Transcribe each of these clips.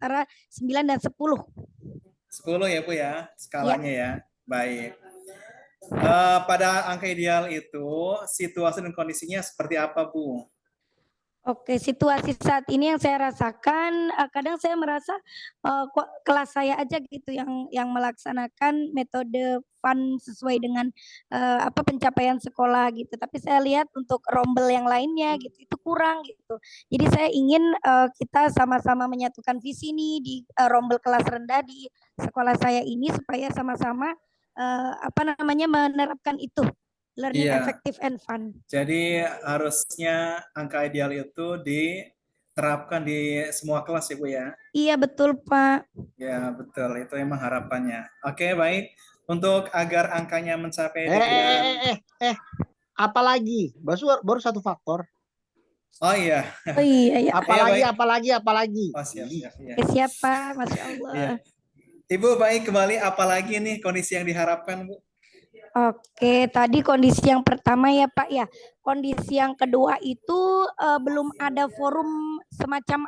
antara 9 dan 10. 10 ya Bu ya, skalanya Iya. ya. Baik. Pada angka ideal itu situasi dan kondisinya seperti apa Bu? Oke, situasi saat ini yang saya rasakan, kadang saya merasa, kok kelas saya aja gitu yang melaksanakan metode fun sesuai dengan, pencapaian sekolah gitu. Tapi saya lihat untuk rombel yang lainnya gitu, itu kurang gitu. Jadi saya ingin, kita sama-sama menyatukan visi nih di, rombel kelas rendah di sekolah saya ini supaya sama-sama, menerapkan itu, learning Iya. effective and fun. Jadi harusnya angka ideal itu diterapkan di semua kelas ya Bu ya? Iya betul, Pak. Ya betul, itu emang harapannya. Oke baik, untuk agar angkanya mencapai Eh, eh, dengan... eh, eh, eh, apalagi? Baru satu faktor. Oh iya, Oh iya ya. Apalagi, baik. apalagi. Oh siap. Ya. Oke, siapa? Masya Allah. Iya. Ibu baik kembali, apalagi nih kondisi yang diharapkan Bu? Oke, tadi kondisi yang pertama ya Pak ya. Kondisi yang kedua itu belum ada forum semacam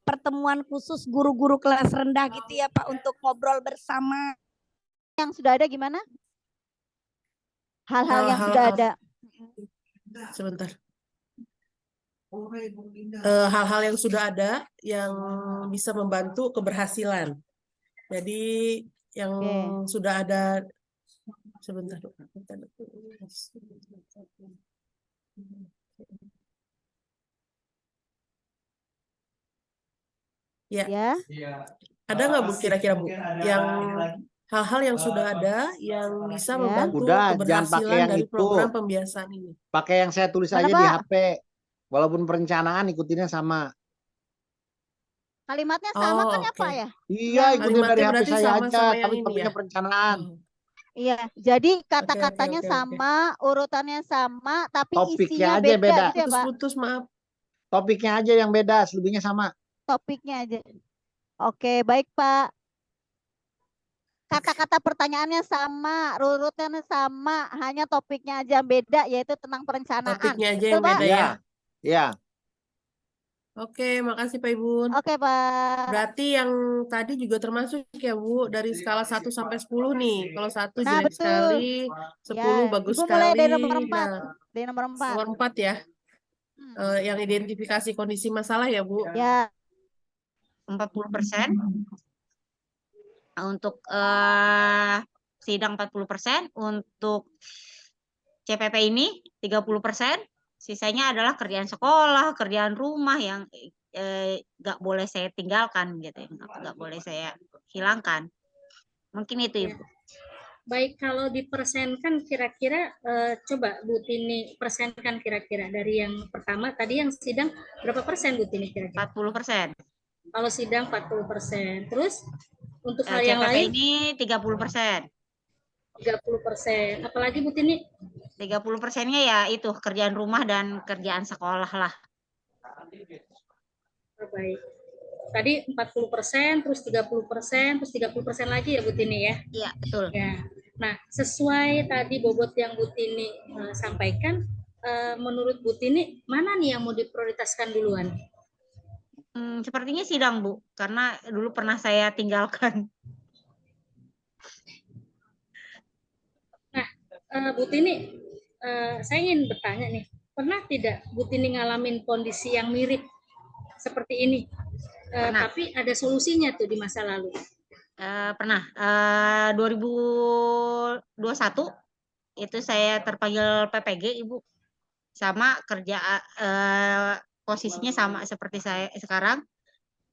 pertemuan khusus guru-guru kelas rendah gitu ya Pak untuk ngobrol bersama. Yang sudah ada gimana? Hal-hal yang sudah ada. Sebentar. Hal-hal yang sudah ada yang bisa membantu keberhasilan. Jadi yang sudah ada, sebentar. Ya. Ada nggak Bu kira-kira Bu yang hal-hal yang sudah ada yang bisa membantu keberhasilan dari program pembiasaan ini? Pakai yang saya tulis aja di HP. Walaupun perencanaan ikutinnya sama. Kalimatnya sama kan ya Pak ya? Iya, ikutin dari HP saya aja, tapi topiknya perencanaan. Iya, jadi kata-katanya sama, urutannya sama, tapi topiknya isinya aja beda. gitu ya Pak? Putus, maaf. Topiknya aja yang beda, selebihnya sama. Topiknya aja. Oke, baik Pak. Kata-kata pertanyaannya sama, rurutannya sama, hanya topiknya aja yang beda, yaitu tentang perencanaan. Topiknya aja yang beda ya? Iya. Oke, makasih Pak Ibu. Oke Pak. Berarti yang tadi juga termasuk ya Bu, dari skala 1 sampai 10 nih. Kalau 1 jelek sekali, 10 bagus Ibu sekali. mulai dari nomor 4. Nah, dari nomor 4. Nomor 4 ya. Yang identifikasi kondisi masalah ya Bu? Ya. 40%. Untuk sidang 40%, untuk CPP ini 30%, sisanya adalah kerjaan sekolah, kerjaan rumah yang nggak boleh saya tinggalkan gitu, nggak boleh saya hilangkan. Mungkin itu Ibu. Baik, kalau dipersenkan kira-kira coba Bu Tini persenkan kira-kira dari yang pertama tadi yang sidang berapa persen Bu Tini kira-kira? 40%. Kalau sidang 40%, terus untuk hal CPP yang lain ini 30%. 30%. Apalagi Bu Tini? 30%-nya ya itu kerjaan rumah dan kerjaan sekolah lah. Baik. Tadi 40%, terus 30%, terus 30% lagi ya Bu Tini ya? Iya, betul. Ya. Nah, sesuai tadi bobot yang Bu Tini sampaikan, menurut Bu Tini mana nih yang mau diprioritaskan duluan? Sepertinya sidang Bu, karena dulu pernah saya tinggalkan. Nah, Bu Tini, saya ingin bertanya nih, pernah tidak Bu Tini ngalamin kondisi yang mirip seperti ini, tapi ada solusinya tuh di masa lalu? Pernah. 2021 itu saya terpanggil PPG Ibu, sama kerja posisinya sama seperti saya sekarang,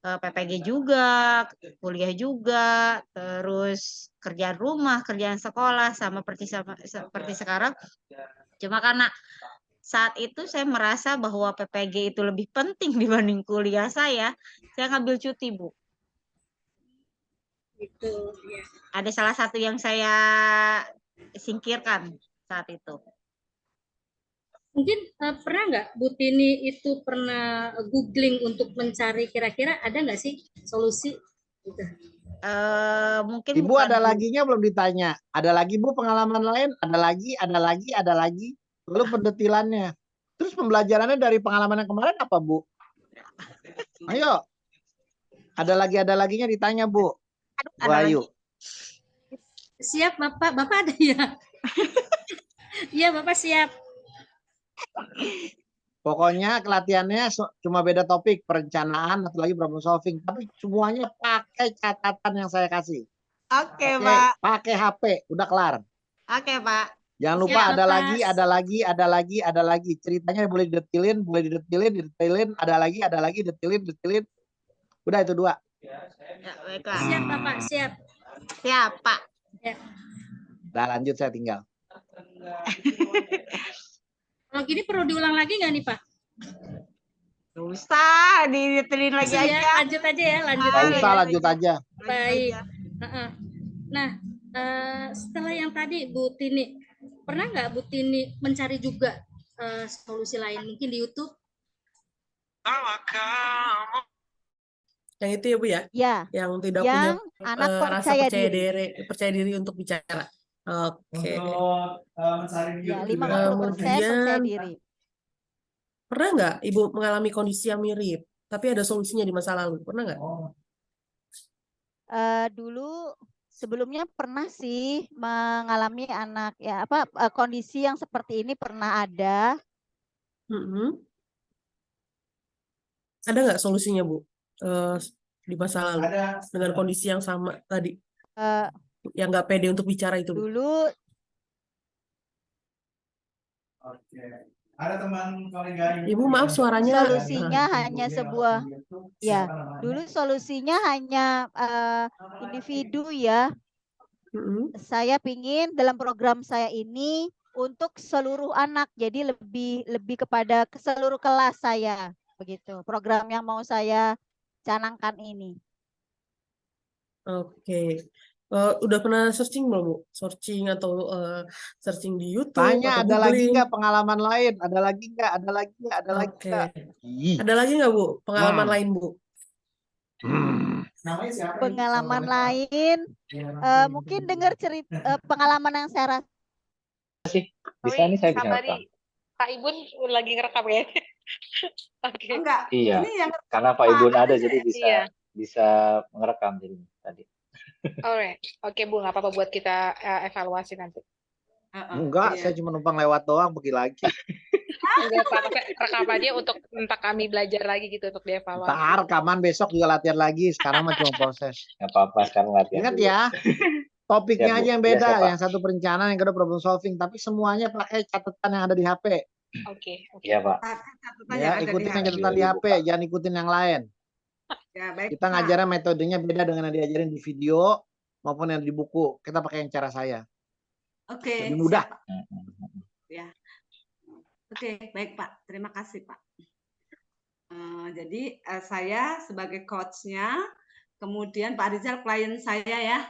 PPG juga, kuliah juga, terus kerjaan rumah, kerjaan sekolah sama seperti sekarang. Cuma karena saat itu saya merasa bahwa PPG itu lebih penting dibanding kuliah saya ngambil cuti Bu. Gitu, ya. Ada salah satu yang saya singkirkan saat itu. Mungkin pernah nggak Bu Tini itu pernah googling untuk mencari kira-kira ada nggak sih solusi? Gitu. Mungkin Ibu ada laginya belum ditanya. Ada lagi Bu pengalaman lain? Ada lagi. Lalu pendetilannya. Terus pembelajarannya dari pengalaman yang kemarin apa Bu? Ayo. Ada laginya ditanya Bu. Bu ada Ayu. Siap Bapak, Bapak ada ya? Iya Bapak siap. Pokoknya kelatihannya cuma beda topik, perencanaan atau lagi problem solving, tapi semuanya pakai catatan yang saya kasih. Oke, Pak. Pakai HP, udah kelar. Oke, Pak. Jangan lupa Siap, ada Bapak. lagi, ada lagi. Ceritanya boleh didetilin, ada lagi, detilin. Udah itu 2. Ya, baik, Pak. Siap Bapak, siap. Siap, Pak. Ya. Udah lanjut saya tinggal. Kalau gini perlu diulang lagi nggak nih Pak? Nggak usah, ditelin lagi Bisa ya, aja. lanjut aja ya, lanjut Nggak aja. usah, ya. lanjut aja. Baik. Nah, setelah yang tadi Bu Tini, pernah nggak Bu Tini mencari juga solusi lain mungkin di YouTube? Yang itu ya Bu ya, Ya, yang tidak yang punya anak rasa percaya percaya diri untuk bicara. Oke. Untuk mencari di Ya, YouTube 50% percaya Kemudian, diri. pernah nggak Ibu mengalami kondisi yang mirip, tapi ada solusinya di masa lalu? Pernah nggak? Dulu sebelumnya pernah sih mengalami kondisi yang seperti ini pernah ada. Ada nggak solusinya Bu di masa lalu dengan kondisi yang sama tadi, yang nggak pede untuk bicara itu Bu? Dulu Oke. Ada teman kolega Ibu maaf suaranya solusinya hanya sebuah dulu solusinya hanya individu ya. Saya pingin dalam program saya ini untuk seluruh anak, jadi lebih kepada seluruh kelas saya, begitu program yang mau saya canangkan ini. Oke. Udah pernah searching belum Bu? Searching atau searching di YouTube Tanya atau ada lagi googling? nggak pengalaman lain? Ada lagi nggak? Oke. Ada lagi nggak Bu pengalaman lain Bu? Namanya siapa? Pengalaman lain, mungkin dengar cerita pengalaman yang saya rasa. Bisa nih saya bisa rekam. Pak Ibun lagi ngerekam ya? Oke. Enggak. Iya. Ini yang Karena Pak Ibun ada jadi Iya. bisa ngerekam jadi tadi. Alright. Oke Bu, nggak apa-apa buat kita evaluasi nanti. Enggak, saya cuma numpang lewat doang, pergi lagi. Enggak apa-apa, rekam aja untuk kami belajar lagi gitu untuk dievaluasi. Ntar rekaman besok juga latihan lagi. Sekarang mah cuma proses. Nggak apa-apa sekarang latihan. Ingat dulu. ya, topiknya Siap, Bu. aja yang Iya, beda. siap, Pak. Yang satu perencanaan, yang kedua problem solving. Tapi semuanya pakai catatan yang ada di HP. Oke. Iya Pak. Ya, ikutin yang catatan di HP, jangan ikutin yang lain. Ya, baik. Kita ngajarin metodenya beda dengan yang diajarin di video maupun yang di buku. Kita pakai yang cara saya. Oke. Lebih mudah. Ya. Oke, baik Pak. Terima kasih Pak. Jadi saya sebagai coachnya, kemudian Pak Rizal klien saya ya.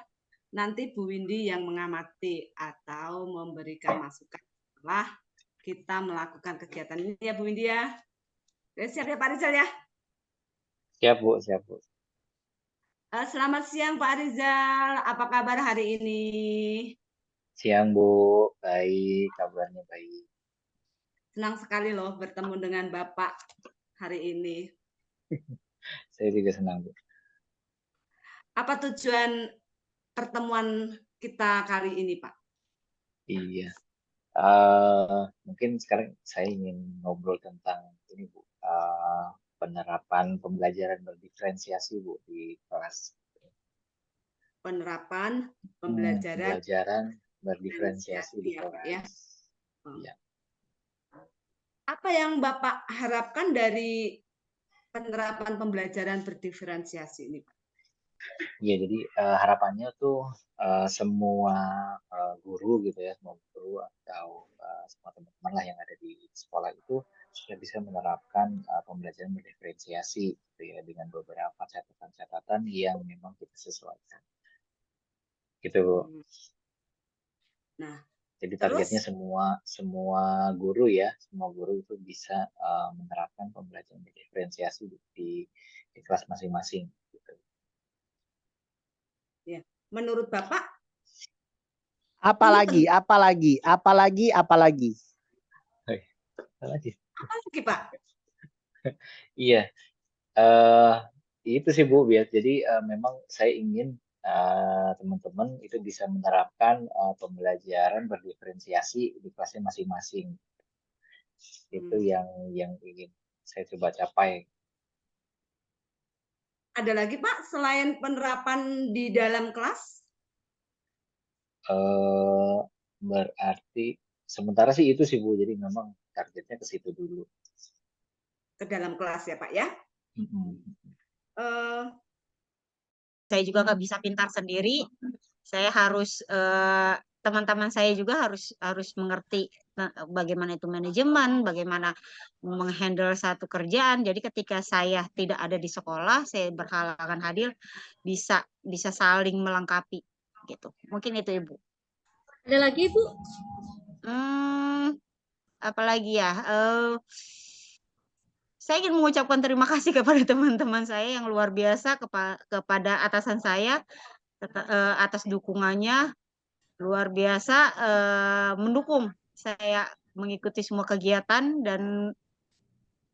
Nanti Bu Windy yang mengamati atau memberikan masukan setelah kita melakukan kegiatan ini ya Bu Windy ya. Siap ya Pak Rizal ya? Siap Bu, siap Bu. Selamat siang Pak Rizal, apa kabar hari ini? Siang Bu, baik, kabarnya baik. Senang sekali loh bertemu dengan Bapak hari ini. Saya juga senang Bu. Apa tujuan pertemuan kita kali ini Pak? Iya. Mungkin sekarang saya ingin ngobrol tentang ini Bu, penerapan pembelajaran berdiferensiasi Bu di kelas. Penerapan pembelajaran berdiferensiasi di kelas. ya. Iya. Apa yang Bapak harapkan dari penerapan pembelajaran berdiferensiasi ini Pak? Iya, jadi harapannya tuh semua guru gitu ya, semua guru atau semua teman-teman lah yang ada di sekolah itu sudah bisa menerapkan pembelajaran berdiferensiasi gitu ya, dengan beberapa catatan-catatan yang memang kita sesuaikan. Gitu Bu. Nah, jadi targetnya semua guru ya, semua guru itu bisa menerapkan pembelajaran berdiferensiasi di kelas masing-masing. Gitu. Ya, menurut Bapak? Apalagi? Apa lagi Apa lagi? Pak? Iya, itu sih Bu, jadi memang saya ingin teman-teman itu bisa menerapkan pembelajaran berdiferensiasi di kelasnya masing-masing. Itu yang ingin saya coba capai. Ada lagi Pak selain penerapan di dalam kelas? Berarti sementara sih itu sih Bu, jadi memang targetnya ke situ dulu. Ke dalam kelas ya Pak ya? Saya juga nggak bisa pintar sendiri. Saya harus teman-teman saya juga harus mengerti bagaimana itu manajemen, bagaimana menghandle satu kerjaan. Jadi ketika saya tidak ada di sekolah, saya berhalangan hadir, bisa saling melengkapi gitu. Mungkin itu Ibu. Ada lagi Ibu? Apalagi ya? Saya ingin mengucapkan terima kasih kepada teman-teman saya yang luar biasa, kepada atasan saya atas dukungannya, luar biasa mendukung saya mengikuti semua kegiatan dan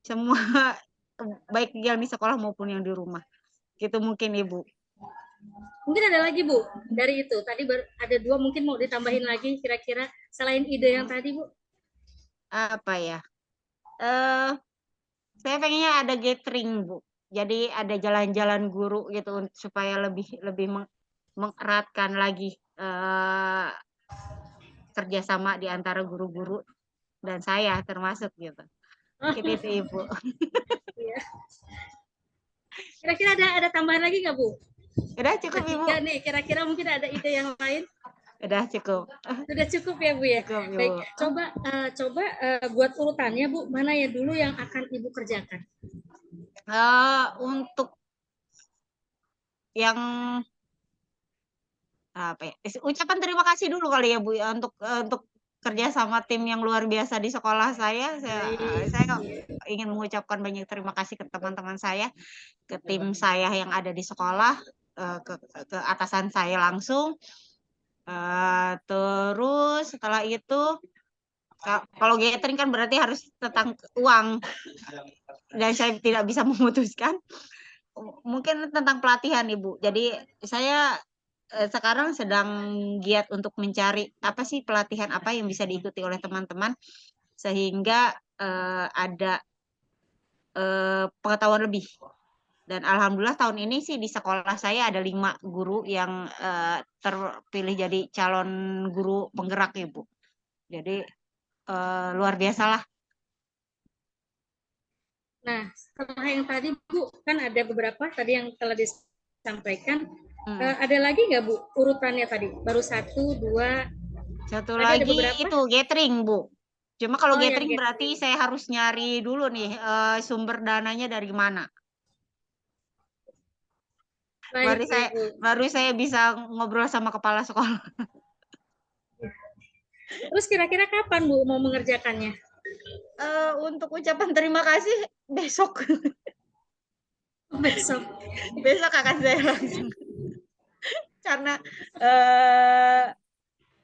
semua baik yang di sekolah maupun yang di rumah. Gitu mungkin Ibu. Mungkin ada lagi Bu dari itu. Tadi ada 2, mungkin mau ditambahin lagi kira-kira selain ide yang tadi Bu. Apa ya? Saya pengennya ada gathering Bu. Jadi ada jalan-jalan guru gitu supaya lebih mengeratkan lagi kerjasama di antara guru-guru dan saya termasuk gitu. Mungkin itu Ibu. Kira-kira ada tambahan lagi nggak Bu? Udah cukup Ibu. Nih, kira-kira mungkin ada ide yang lain? Udah cukup. Sudah cukup ya Bu ya. Cukup, Ibu. Baik, coba buat urutannya Bu, mana ya dulu yang akan Ibu kerjakan? Untuk yang apa ya? Ucapan terima kasih dulu kali ya Bu ya untuk kerja sama tim yang luar biasa di sekolah saya. Saya ingin mengucapkan banyak terima kasih ke teman-teman saya, ke tim saya yang ada di sekolah, ke atasan saya langsung. Terus setelah itu kalau gathering kan berarti harus tentang uang dan saya tidak bisa memutuskan. Mungkin tentang pelatihan Ibu. Jadi saya sekarang sedang giat untuk mencari apa sih pelatihan apa yang bisa diikuti oleh teman-teman sehingga ada pengetahuan lebih. Dan alhamdulillah tahun ini sih di sekolah saya ada 5 guru yang terpilih jadi calon guru penggerak Ibu. Jadi luar biasa lah. Nah, setelah yang tadi Bu, kan ada beberapa tadi yang telah disampaikan. Ada lagi nggak Bu urutannya tadi? Baru 1, 2. Satu lagi itu gathering Bu. Cuma kalau gathering berarti saya harus nyari dulu nih sumber dananya dari mana. Baru saya bisa ngobrol sama kepala sekolah. Terus kira-kira kapan Bu mau mengerjakannya? Untuk ucapan terima kasih besok. Besok akan saya langsung. Karena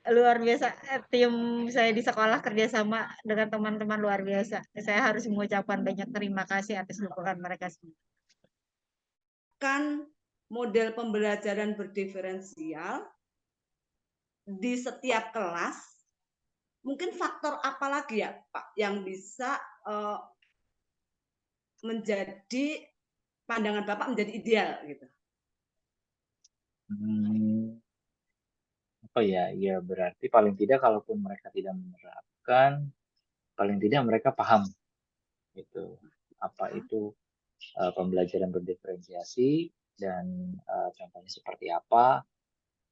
luar biasa tim saya di sekolah kerjasama dengan teman-teman luar biasa. Saya harus mengucapkan banyak terima kasih atas dukungan mereka semua. Kan model pembelajaran berdiferensial di setiap kelas, mungkin faktor apa lagi ya Pak yang bisa menjadi pandangan Bapak menjadi ideal gitu? Apa ya? Ya berarti paling tidak kalaupun mereka tidak menerapkan, paling tidak mereka paham gitu apa itu pembelajaran berdiferensiasi dan contohnya seperti apa,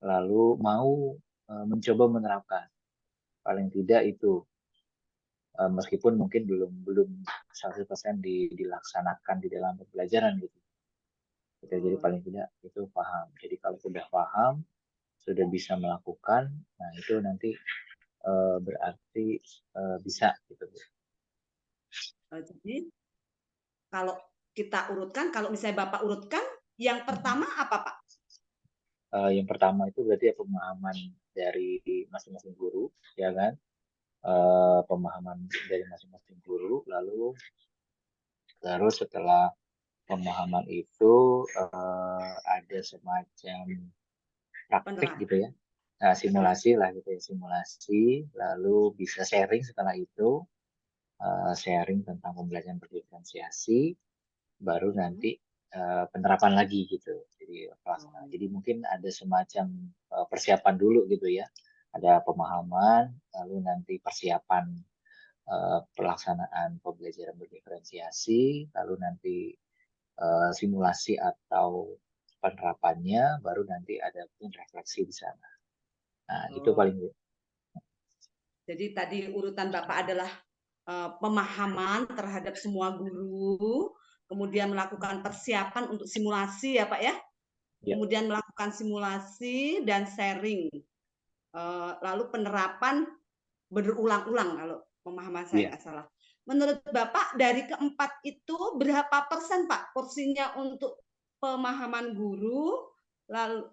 lalu mau mencoba menerapkan. Paling tidak itu meskipun mungkin belum 100% dilaksanakan di dalam pembelajaran gitu. Jadi paling tidak itu paham. Jadi kalau sudah paham, sudah bisa melakukan, nah itu nanti berarti bisa gitu. Jadi kalau kita urutkan, kalau misalnya Bapak urutkan, yang pertama apa Pak? Yang pertama itu berarti ya pemahaman dari masing-masing guru, ya kan? Pemahaman dari masing-masing guru, lalu terus setelah pemahaman itu ada semacam praktik gitu ya, simulasi lah gitu ya, simulasi, lalu bisa sharing setelah itu, sharing tentang pembelajaran berdiferensiasi, baru nanti penerapan lagi gitu. Jadi mungkin ada semacam persiapan dulu gitu ya, ada pemahaman, lalu nanti persiapan pelaksanaan pembelajaran berdiferensiasi, lalu nanti simulasi atau penerapannya, baru nanti ada refleksi di sana. Nah, itu paling. Jadi tadi urutan Bapak adalah pemahaman terhadap semua guru, kemudian melakukan persiapan untuk simulasi ya Pak ya, kemudian melakukan simulasi dan sharing, lalu penerapan berulang-ulang kalau pemahaman saya nggak salah. Menurut Bapak dari keempat itu berapa persen Pak porsinya untuk pemahaman guru, lalu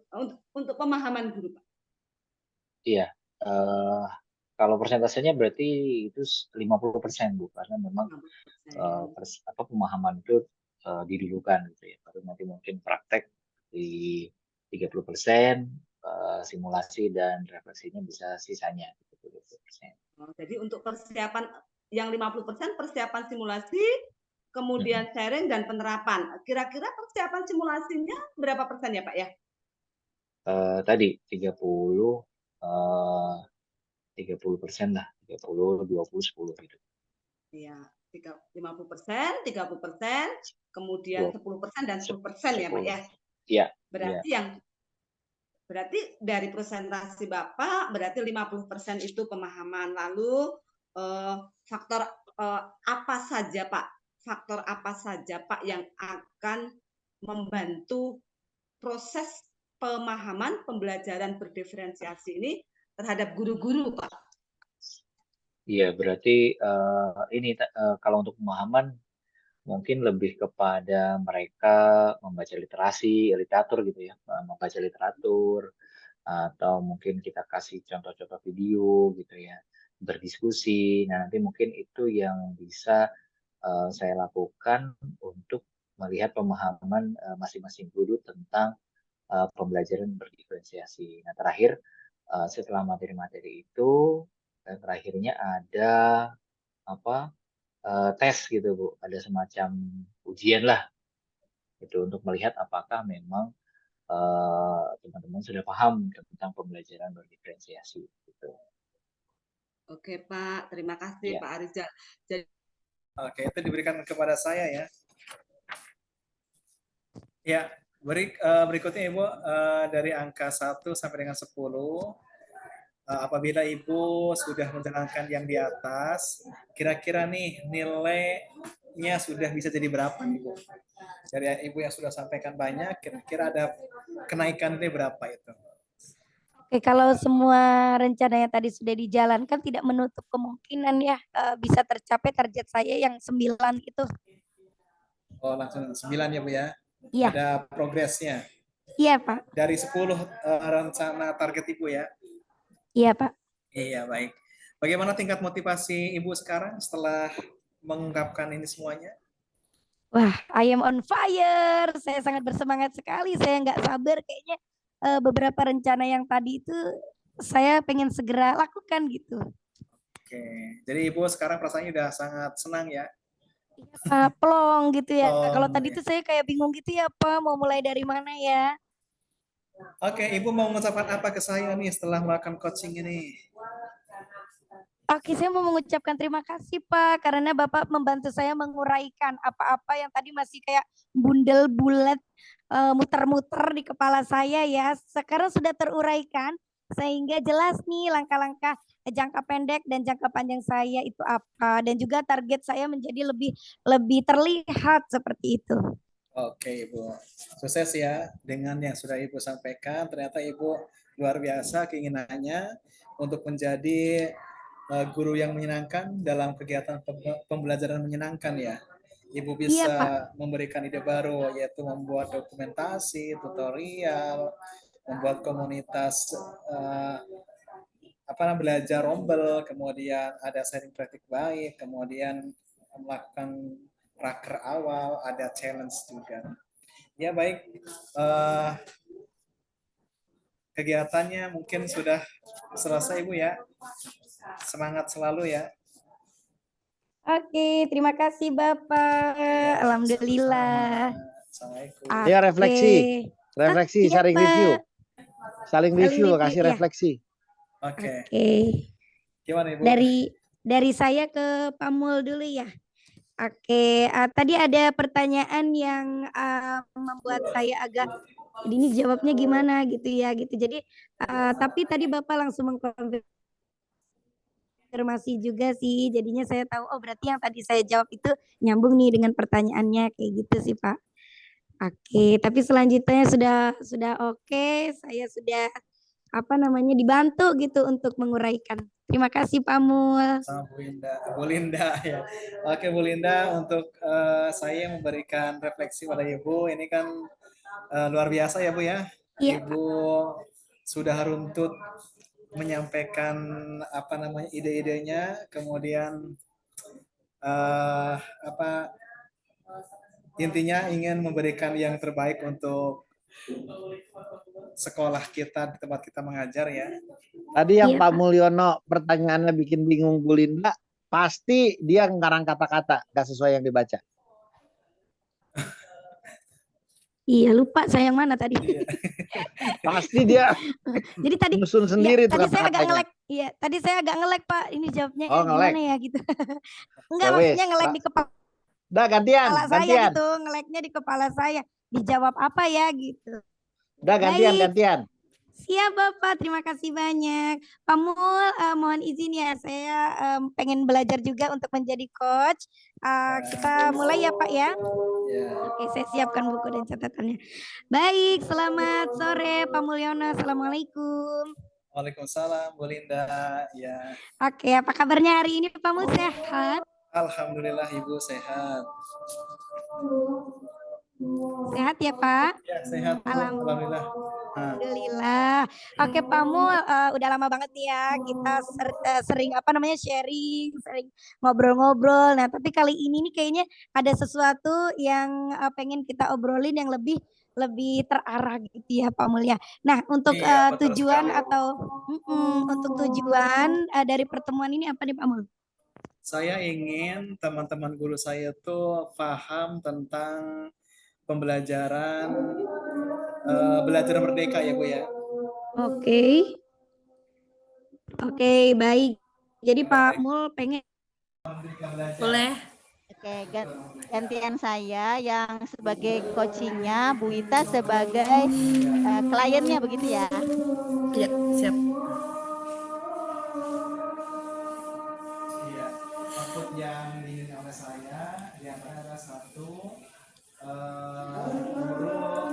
untuk pemahaman guru Pak? Iya, kalau persentasenya berarti itu 50% Bu, karena memang pemahaman itu didulukan gitu ya. Baru nanti mungkin praktek di 30%, simulasi dan refleksinya bisa sisanya 30%. Jadi untuk persiapan yang 50% persiapan simulasi, kemudian sharing dan penerapan. Kira-kira persiapan simulasinya berapa persen ya Pak ya? Tadi 30% lah, 30, 20, 10 gitu. Iya, 50%, 30%, kemudian 10% dan 10% ya Pak ya? Iya. Berarti dari presentasi Bapak berarti 50% itu pemahaman. Lalu faktor apa saja Pak? Faktor apa saja Pak yang akan membantu proses pemahaman pembelajaran berdiferensiasi ini terhadap guru-guru Pak? Iya, berarti ini kalau untuk pemahaman mungkin lebih kepada mereka membaca literatur gitu ya, membaca literatur, atau mungkin kita kasih contoh-contoh video gitu ya, berdiskusi. Nah, nanti mungkin itu yang bisa saya lakukan untuk melihat pemahaman masing-masing guru tentang pembelajaran berdiferensiasi. Nah, terakhir setelah materi-materi itu, terakhirnya ada tes gitu Bu, ada semacam ujian lah itu untuk melihat apakah memang teman-teman sudah paham tentang pembelajaran berdiferensiasi gitu. Oke Pak, terima kasih Pak Arizal. Oke, itu diberikan kepada saya ya. Ya, berikutnya Ibu dari angka 1 sampai dengan 10. Apabila Ibu sudah menjalankan yang di atas, kira-kira nih nilainya sudah bisa jadi berapa nih Bu? Dari Ibu yang sudah sampaikan banyak, kira-kira ada kenaikan nilai berapa itu? Oke, kalau semua rencana yang tadi sudah dijalankan tidak menutup kemungkinan ya bisa tercapai target saya yang 9 itu. Oh, langsung 9 ya Bu ya? Iya. Ada progresnya? Iya Pak. Dari 10 rencana target Ibu ya? Iya Pak. Iya, baik. Bagaimana tingkat motivasi Ibu sekarang setelah mengungkapkan ini semuanya? Wah, I am on fire. Saya sangat bersemangat sekali. Saya nggak sabar kayaknya beberapa rencana yang tadi itu saya pengen segera lakukan gitu. Oke, jadi Ibu sekarang perasaannya udah sangat senang ya? Iya, plong gitu ya. Kalau tadi ya. tuh saya kayak bingung gitu ya, Pak, mau mulai dari mana ya? Oke, Ibu mau mengucapkan apa ke saya nih setelah melakukan coaching ini? Oke, saya mau mengucapkan terima kasih Pak, karena Bapak membantu saya menguraikan apa-apa yang tadi masih kayak bundel bulat, muter-muter di kepala saya ya. Sekarang sudah teruraikan, sehingga jelas nih langkah-langkah jangka pendek dan jangka panjang saya itu apa. Dan juga target saya menjadi lebih terlihat seperti itu. Oke Ibu, sukses ya dengan yang sudah Ibu sampaikan. Ternyata Ibu luar biasa keinginannya untuk menjadi guru yang menyenangkan dalam kegiatan pembelajaran menyenangkan ya. Ibu bisa memberikan ide baru, yaitu membuat dokumentasi, tutorial, membuat komunitas belajar rombel, kemudian ada sharing praktik baik, kemudian melakukan raker awal, ada challenge juga. Ya baik, kegiatannya mungkin sudah selesai Ibu ya. Semangat selalu ya. Oke, terima kasih Bapak. Alhamdulillah. Assalamualaikum. Ya refleksi, Iya, saling Pak. review, saling Saling review, review, kasih ya. refleksi. Oke. Gimana Ibu? Dari saya ke Pak Mul dulu ya. Oke, tadi ada pertanyaan yang membuat saya agak ini jawabnya gimana gitu ya gitu. Jadi tapi tadi Bapak langsung mengkonfirmasi juga sih. Jadinya saya tahu oh berarti yang tadi saya jawab itu nyambung nih dengan pertanyaannya kayak gitu sih Pak. Oke, tapi selanjutnya sudah oke, saya sudah dibantu gitu untuk menguraikan. Terima kasih Pak Mul. Sama Bu Linda ya. Oke Bu Linda, untuk saya memberikan refleksi pada Ibu, ini kan luar biasa ya Bu ya. Iya, Ibu sudah runtut menyampaikan ide-idenya, kemudian intinya ingin memberikan yang terbaik untuk sekolah kita, di tempat kita mengajar ya. Tadi yang Pak Mulyono pertanyaannya bikin bingung Bu Linda, pasti dia ngarang kata-kata nggak sesuai yang dibaca. Iya lupa saya yang mana tadi. Pasti dia. Jadi tadi nyusun sendiri tuh tadi saya agak kata-katanya. ngelek. Iya, tadi saya agak ngelek Pak. Ini jawabnya Oh, ngelek. gimana ya gitu. Enggak Ya maksudnya wes, ngelek di kepala Udah gantian, saya gantian. gitu, ngeleknya di kepala saya. Dijawab apa ya gitu. Udah gantian, Baik. gantian. Siap Bapak, terima kasih banyak. Pak Mul, mohon izin ya, saya pengen belajar juga untuk menjadi coach. Kita mulai ya Pak ya. Oke, saya siapkan buku dan catatannya. Baik, selamat sore Pak Mulyono. Assalamualaikum. Waalaikumsalam Bu Linda. Ya. Oke, apa kabarnya hari ini Pak Mul, sehat? Alhamdulillah Ibu sehat. Sehat ya Pak? Ya, sehat. Alhamdulillah. Alhamdulillah. Oke Pak Mul, udah lama banget nih ya kita sering sharing, sering ngobrol-ngobrol. Nah, tapi kali ini nih kayaknya ada sesuatu yang pengen kita obrolin yang lebih terarah gitu ya Pak Mul ya. Nah, untuk tujuan atau untuk tujuan dari pertemuan ini apa nih Pak Mul? Saya ingin teman-teman guru saya tuh paham tentang pembelajaran belajar merdeka ya Bu ya. Oke, baik. Jadi Pak Mul pengen boleh. Oke, gantian saya yang sebagai coachingnya, Bu Ita sebagai kliennya begitu ya? Iya, siap. Iya, output yang diinginkan oleh saya di antara adalah satu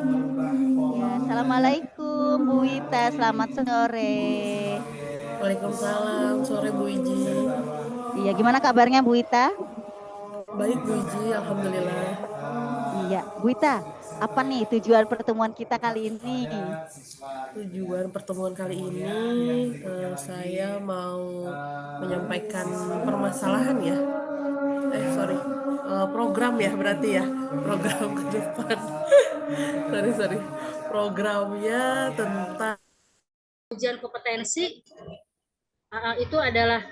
merubah pola. Ya, assalamualaikum Bu Ita, selamat sore. Waalaikumsalam, sore Bu Iji. Iya, gimana kabarnya Bu Ita? Baik Bu Iji, alhamdulillah. Iya, Bu Ita, apa nih tujuan pertemuan kita kali ini? Tujuan pertemuan kali ini saya mau menyampaikan permasalahan ya. Program ya berarti ya. Program ke depan. sorry. Programnya tentang ujian kompetensi itu adalah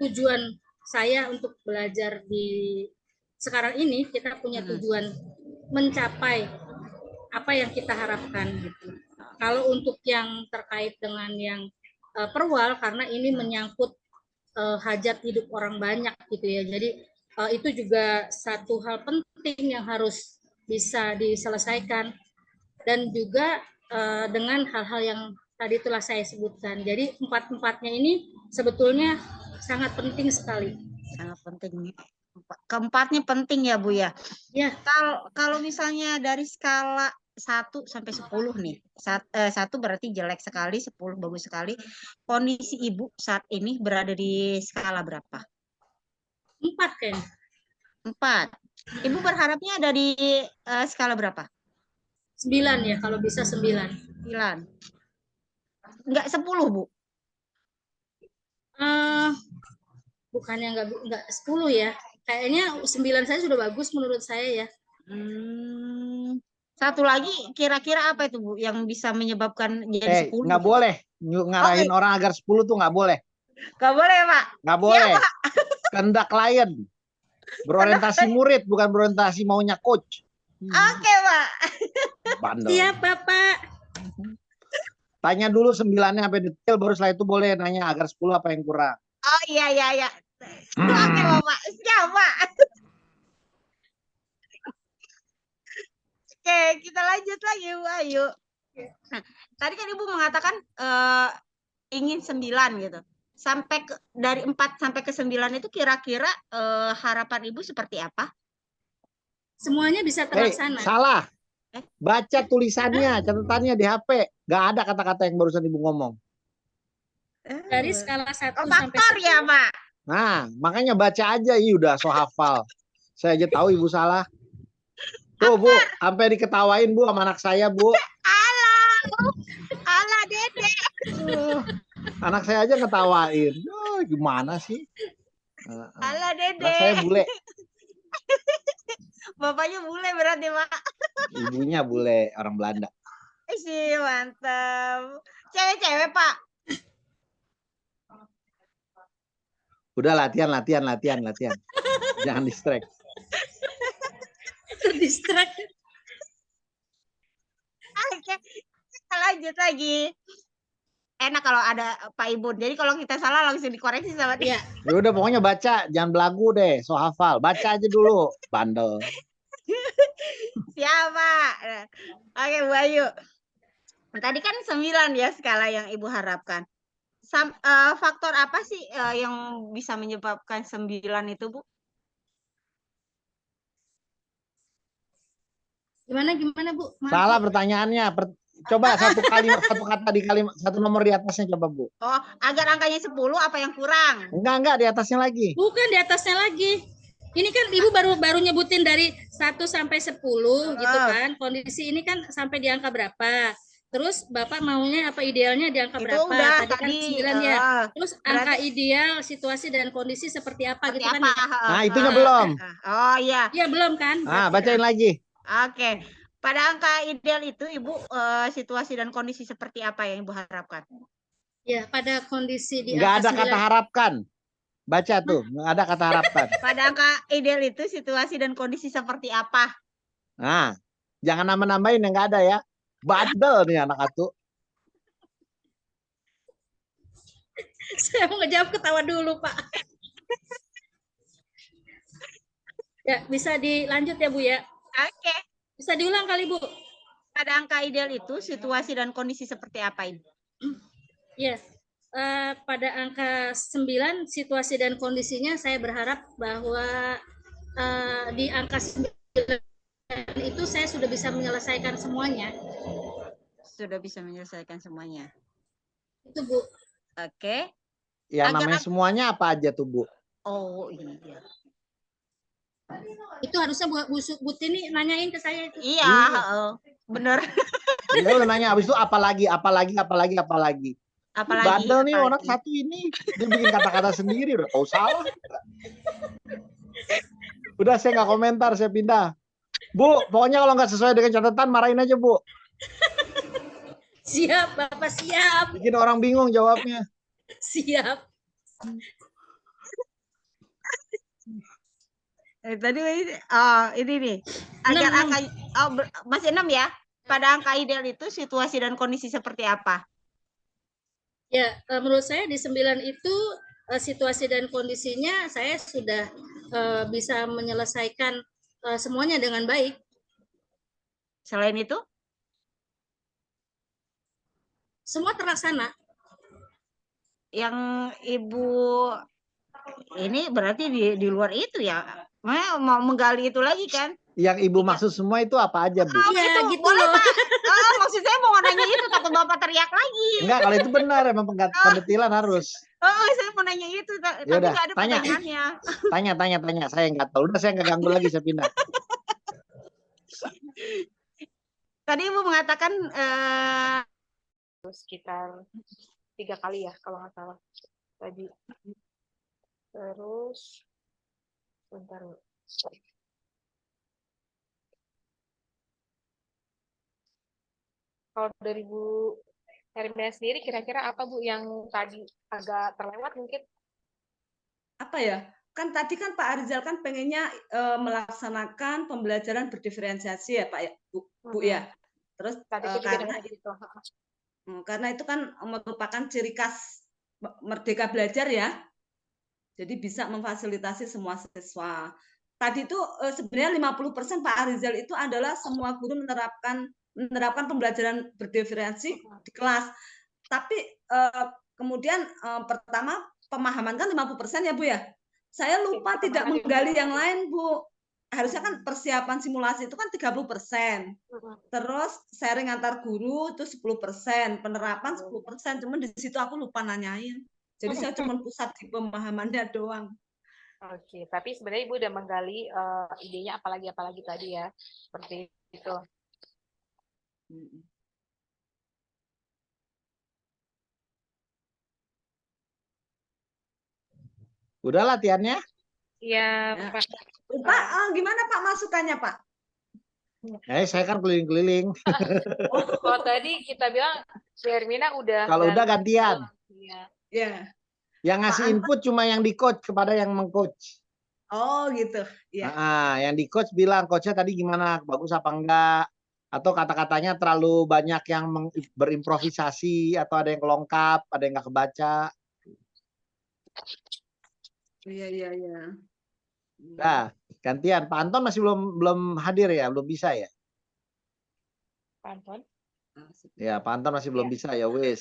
tujuan saya untuk belajar di sekarang ini. Kita punya tujuan mencapai apa yang kita harapkan gitu. Kalau untuk yang terkait dengan yang perwal, karena ini menyangkut hajat hidup orang banyak gitu ya. Jadi itu juga satu hal penting yang harus bisa diselesaikan, dan juga dengan hal-hal yang tadi telah saya sebutkan. Jadi empat-empatnya ini sebetulnya sangat penting sekali. Sangat penting. Keempatnya penting ya Bu ya. Ya. Kalau misalnya dari skala 1 sampai 10 nih. 1 berarti jelek sekali, 10 bagus sekali. Kondisi Ibu saat ini berada di skala berapa? 4 kan? 4. Ibu berharapnya ada di skala berapa? 9 ya, kalau bisa 9. Enggak 10 Bu? Bukannya enggak 10 ya. kayaknya 9 saya sudah bagus menurut saya ya. Satu lagi kira-kira apa itu Bu yang bisa menyebabkan jadi 10? Nggak boleh ngarahin orang agar 10 tuh nggak boleh. Nggak boleh Pak? Nggak boleh. Kehendak klien. Berorientasi murid, bukan berorientasi maunya coach. Oke Pak. Bandel. Siap Bapak. Tanya dulu 9-nya sampai detail, baru setelah itu boleh nanya agar 10 apa yang kurang. Oh iya. Oke Bapak, siap Pak. Oke, kita lanjut lagi Bu Ayu. Nah, tadi kan Ibu mengatakan ingin 9 gitu. Dari 4 sampai ke 9 itu kira-kira harapan Ibu seperti apa? Semuanya bisa terlaksana. Salah. Baca tulisannya, catatannya di HP. Gak ada kata-kata yang barusan Ibu ngomong. Dari skala 1 sampai faktor 10. ya, Pak. Nah, makanya baca aja. Ih, udah so hafal. Saya aja tahu Ibu salah. Tuh, Bu, sampai diketawain Bu sama anak saya, Bu. Alah, Dede. Anak saya aja ngetawain. Gimana sih? Alah, Dede. Anak saya bule. Bapaknya bule berarti, Pak. Ibunya bule, orang Belanda. Sih, mantap. Cewek-cewek, Pak. Udah latihan. Jangan distract. Terdistract. Oke, kita lanjut lagi. Enak kalau ada Pak Ibu. Jadi kalau kita salah langsung dikoreksi sama dia. Ya udah pokoknya baca, jangan belagu deh, so hafal. Baca aja dulu, bandel. Siapa? Oke, Bu Ayu. Tadi kan 9 ya skala yang Ibu harapkan. Faktor apa sih yang bisa menyebabkan 9 itu, Bu? Gimana Bu? Maaf, Salah Bu. pertanyaannya. Coba satu kata di kalimat, satu nomor di atasnya coba, Bu. Oh, agar angkanya 10 apa yang kurang? Enggak, di atasnya lagi. Bukan di atasnya lagi. Ini kan Ibu baru nyebutin dari 1 sampai 10 gitu kan. Kondisi ini kan sampai di angka berapa? Terus Bapak maunya apa idealnya di angka Itu berapa? udah, tadi kan 9 ya. Terus angka ideal, situasi dan kondisi seperti apa gitu kan ya? Nah, itunya belum. Oh iya. Iya, belum kan? Nah, bacain lagi. Oke. Pada angka ideal itu Ibu situasi dan kondisi seperti apa yang Ibu harapkan? Ya, pada kondisi di Enggak ada angka kata 9. harapkan. Baca tuh, enggak ada kata harapkan. Pada angka ideal itu situasi dan kondisi seperti apa? Nah, jangan nambah-nambahin yang enggak ada ya. Bandel nih anak atu. Saya mau ngejawab ketawa dulu, Pak. Ya, bisa dilanjut ya, Bu ya? Oke. Bisa diulang kali, Bu? Pada angka ideal itu situasi dan kondisi seperti apa ini? Ya, pada angka 9 situasi dan kondisinya saya berharap bahwa di angka 9 itu saya sudah bisa menyelesaikan semuanya. Sudah bisa menyelesaikan semuanya. Itu, Bu. Oke. Yang namanya semuanya apa aja tuh, Bu? Oh, iya. Itu harusnya Bu Tini nanyain ke saya itu. Iya, bener. Dia udah nanya habis itu apalagi. Apalagi. Bandel nih orang satu ini. Dia bikin kata-kata sendiri, udah tahu salah. Udah saya nggak komentar, saya pindah. Bu, pokoknya kalau nggak sesuai dengan catatan marahin aja, Bu. Siap, Bapak, siap. Bikin orang bingung jawabnya. Siap. Tadi ini nih. Agar angka masih 6 ya. Pada angka ideal itu situasi dan kondisi seperti apa? Ya, menurut saya di 9 itu situasi dan kondisinya saya sudah bisa menyelesaikan semuanya dengan baik. Selain itu? Semua terlaksana. Yang Ibu ini berarti di luar itu ya? Mau menggali itu lagi kan? Yang Ibu maksud semua itu apa aja, Bu? Iya, gitu boleh, loh. Pak. Maksud saya mau nanya itu, takut Bapak teriak lagi. Enggak, kalau itu benar emang pendetilan harus. Saya mau nanya itu, tapi Yaudah, nggak ada tanya. pertanyaannya. Tanya. Saya nggak tahu. Udah saya nggak ganggu lagi, saya pindah. Tadi Ibu mengatakan sekitar 3 kali ya kalau nggak salah tadi. Terus Bentar, Bu. Kalau dari Bu Hermina sendiri, kira-kira apa Bu yang tadi agak terlewat mungkin? Apa ya? Kan tadi kan Pak Arizal kan pengennya melaksanakan pembelajaran berdiferensiasi ya Pak ya, Bu ya. Terus Tadi aku juga dengar gitu. karena itu kan merupakan ciri khas Merdeka Belajar ya. Jadi bisa memfasilitasi semua siswa. Tadi itu sebenarnya 50% Pak Arizal itu adalah semua guru menerapkan pembelajaran berdiferensi di kelas. Tapi kemudian pertama pemahaman kan 50% ya Bu ya. Saya lupa tidak menggali yang lain Bu. Harusnya kan persiapan simulasi itu kan 30%. Terus sharing antar guru itu 10%, penerapan 10%. Cuman di situ aku lupa nanyain. Jadi saya cuma pusat di pemahamannya doang. Oke, tapi sebenarnya Ibu udah menggali idenya apalagi tadi ya. Seperti itu. Udah latihannya? Iya, Ya. Pak. Pak, gimana Pak masukannya Pak? Saya kan keliling-keliling. Kalau tadi kita bilang Bu Hermina udah. Kalau udah gantian. Ya. Yang ngasih input cuma yang di coach kepada yang mengcoach. Oh gitu. Ya. Yang di coach bilang coachnya tadi gimana, bagus apa enggak? Atau kata-katanya terlalu banyak yang berimprovisasi, atau ada yang kelongkap, ada yang nggak kebaca. Iya. Nah, gantian. Pak Anton masih belum hadir ya, belum bisa ya? Pak Anton? Ya, Pak Anton masih belum bisa ya, wis.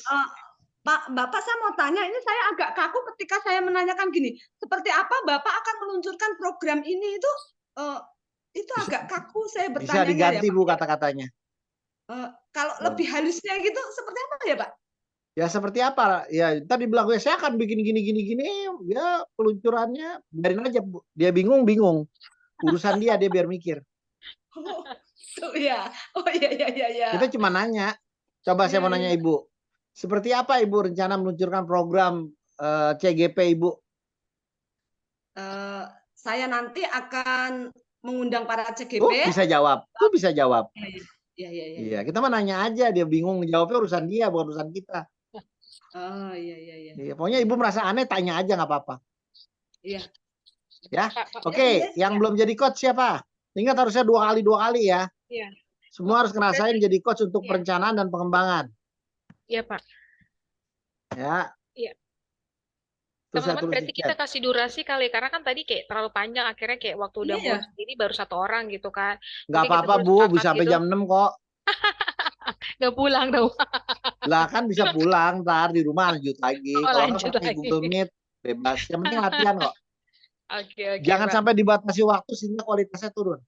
Pak, Bapak saya mau tanya, ini saya agak kaku ketika saya menanyakan gini, seperti apa Bapak akan meluncurkan program ini itu agak kaku saya bertanya. Bisa diganti ya, Bu kata-katanya. Kalau lebih halusnya gitu seperti apa ya Pak? Ya seperti apa? Ya tadi bilang saya akan bikin gini. Ya peluncurannya biarin aja Bu. Dia bingung. Urusan dia biar mikir. Oh ya. Iya. Kita cuma nanya. Coba saya mau nanya Ibu. Seperti apa Ibu rencana meluncurkan program CGP Ibu? Saya nanti akan mengundang para CGP. Bisa jawab. Bisa jawab. Iya. Kita mah nanya aja, dia bingung jawabnya urusan dia, bukan urusan kita. Oh iya. Pokoknya Ibu merasa aneh tanya aja nggak apa-apa. Iya. Ya. Oke, yang belum jadi coach siapa? Ingat harusnya dua kali ya. Iya. Semua harus ngerasain jadi coach untuk perencanaan dan pengembangan. Iya, Pak. Ya. Iya. Teman-teman berarti kita kasih durasi kali, karena kan tadi kayak terlalu panjang, akhirnya kayak waktu udah mulai sendiri baru 1 orang gitu kan. Nggak apa-apa Bu, bisa sampai jam 6 kok. Nggak pulang dong. Lah kan bisa pulang, ntar di rumah lanjut lagi. Kalau nggak pakai Google Meet, bebas. Yang penting latihan kok. Oke, jangan Pak. sampai dibatasi waktu sehingga kualitasnya turun.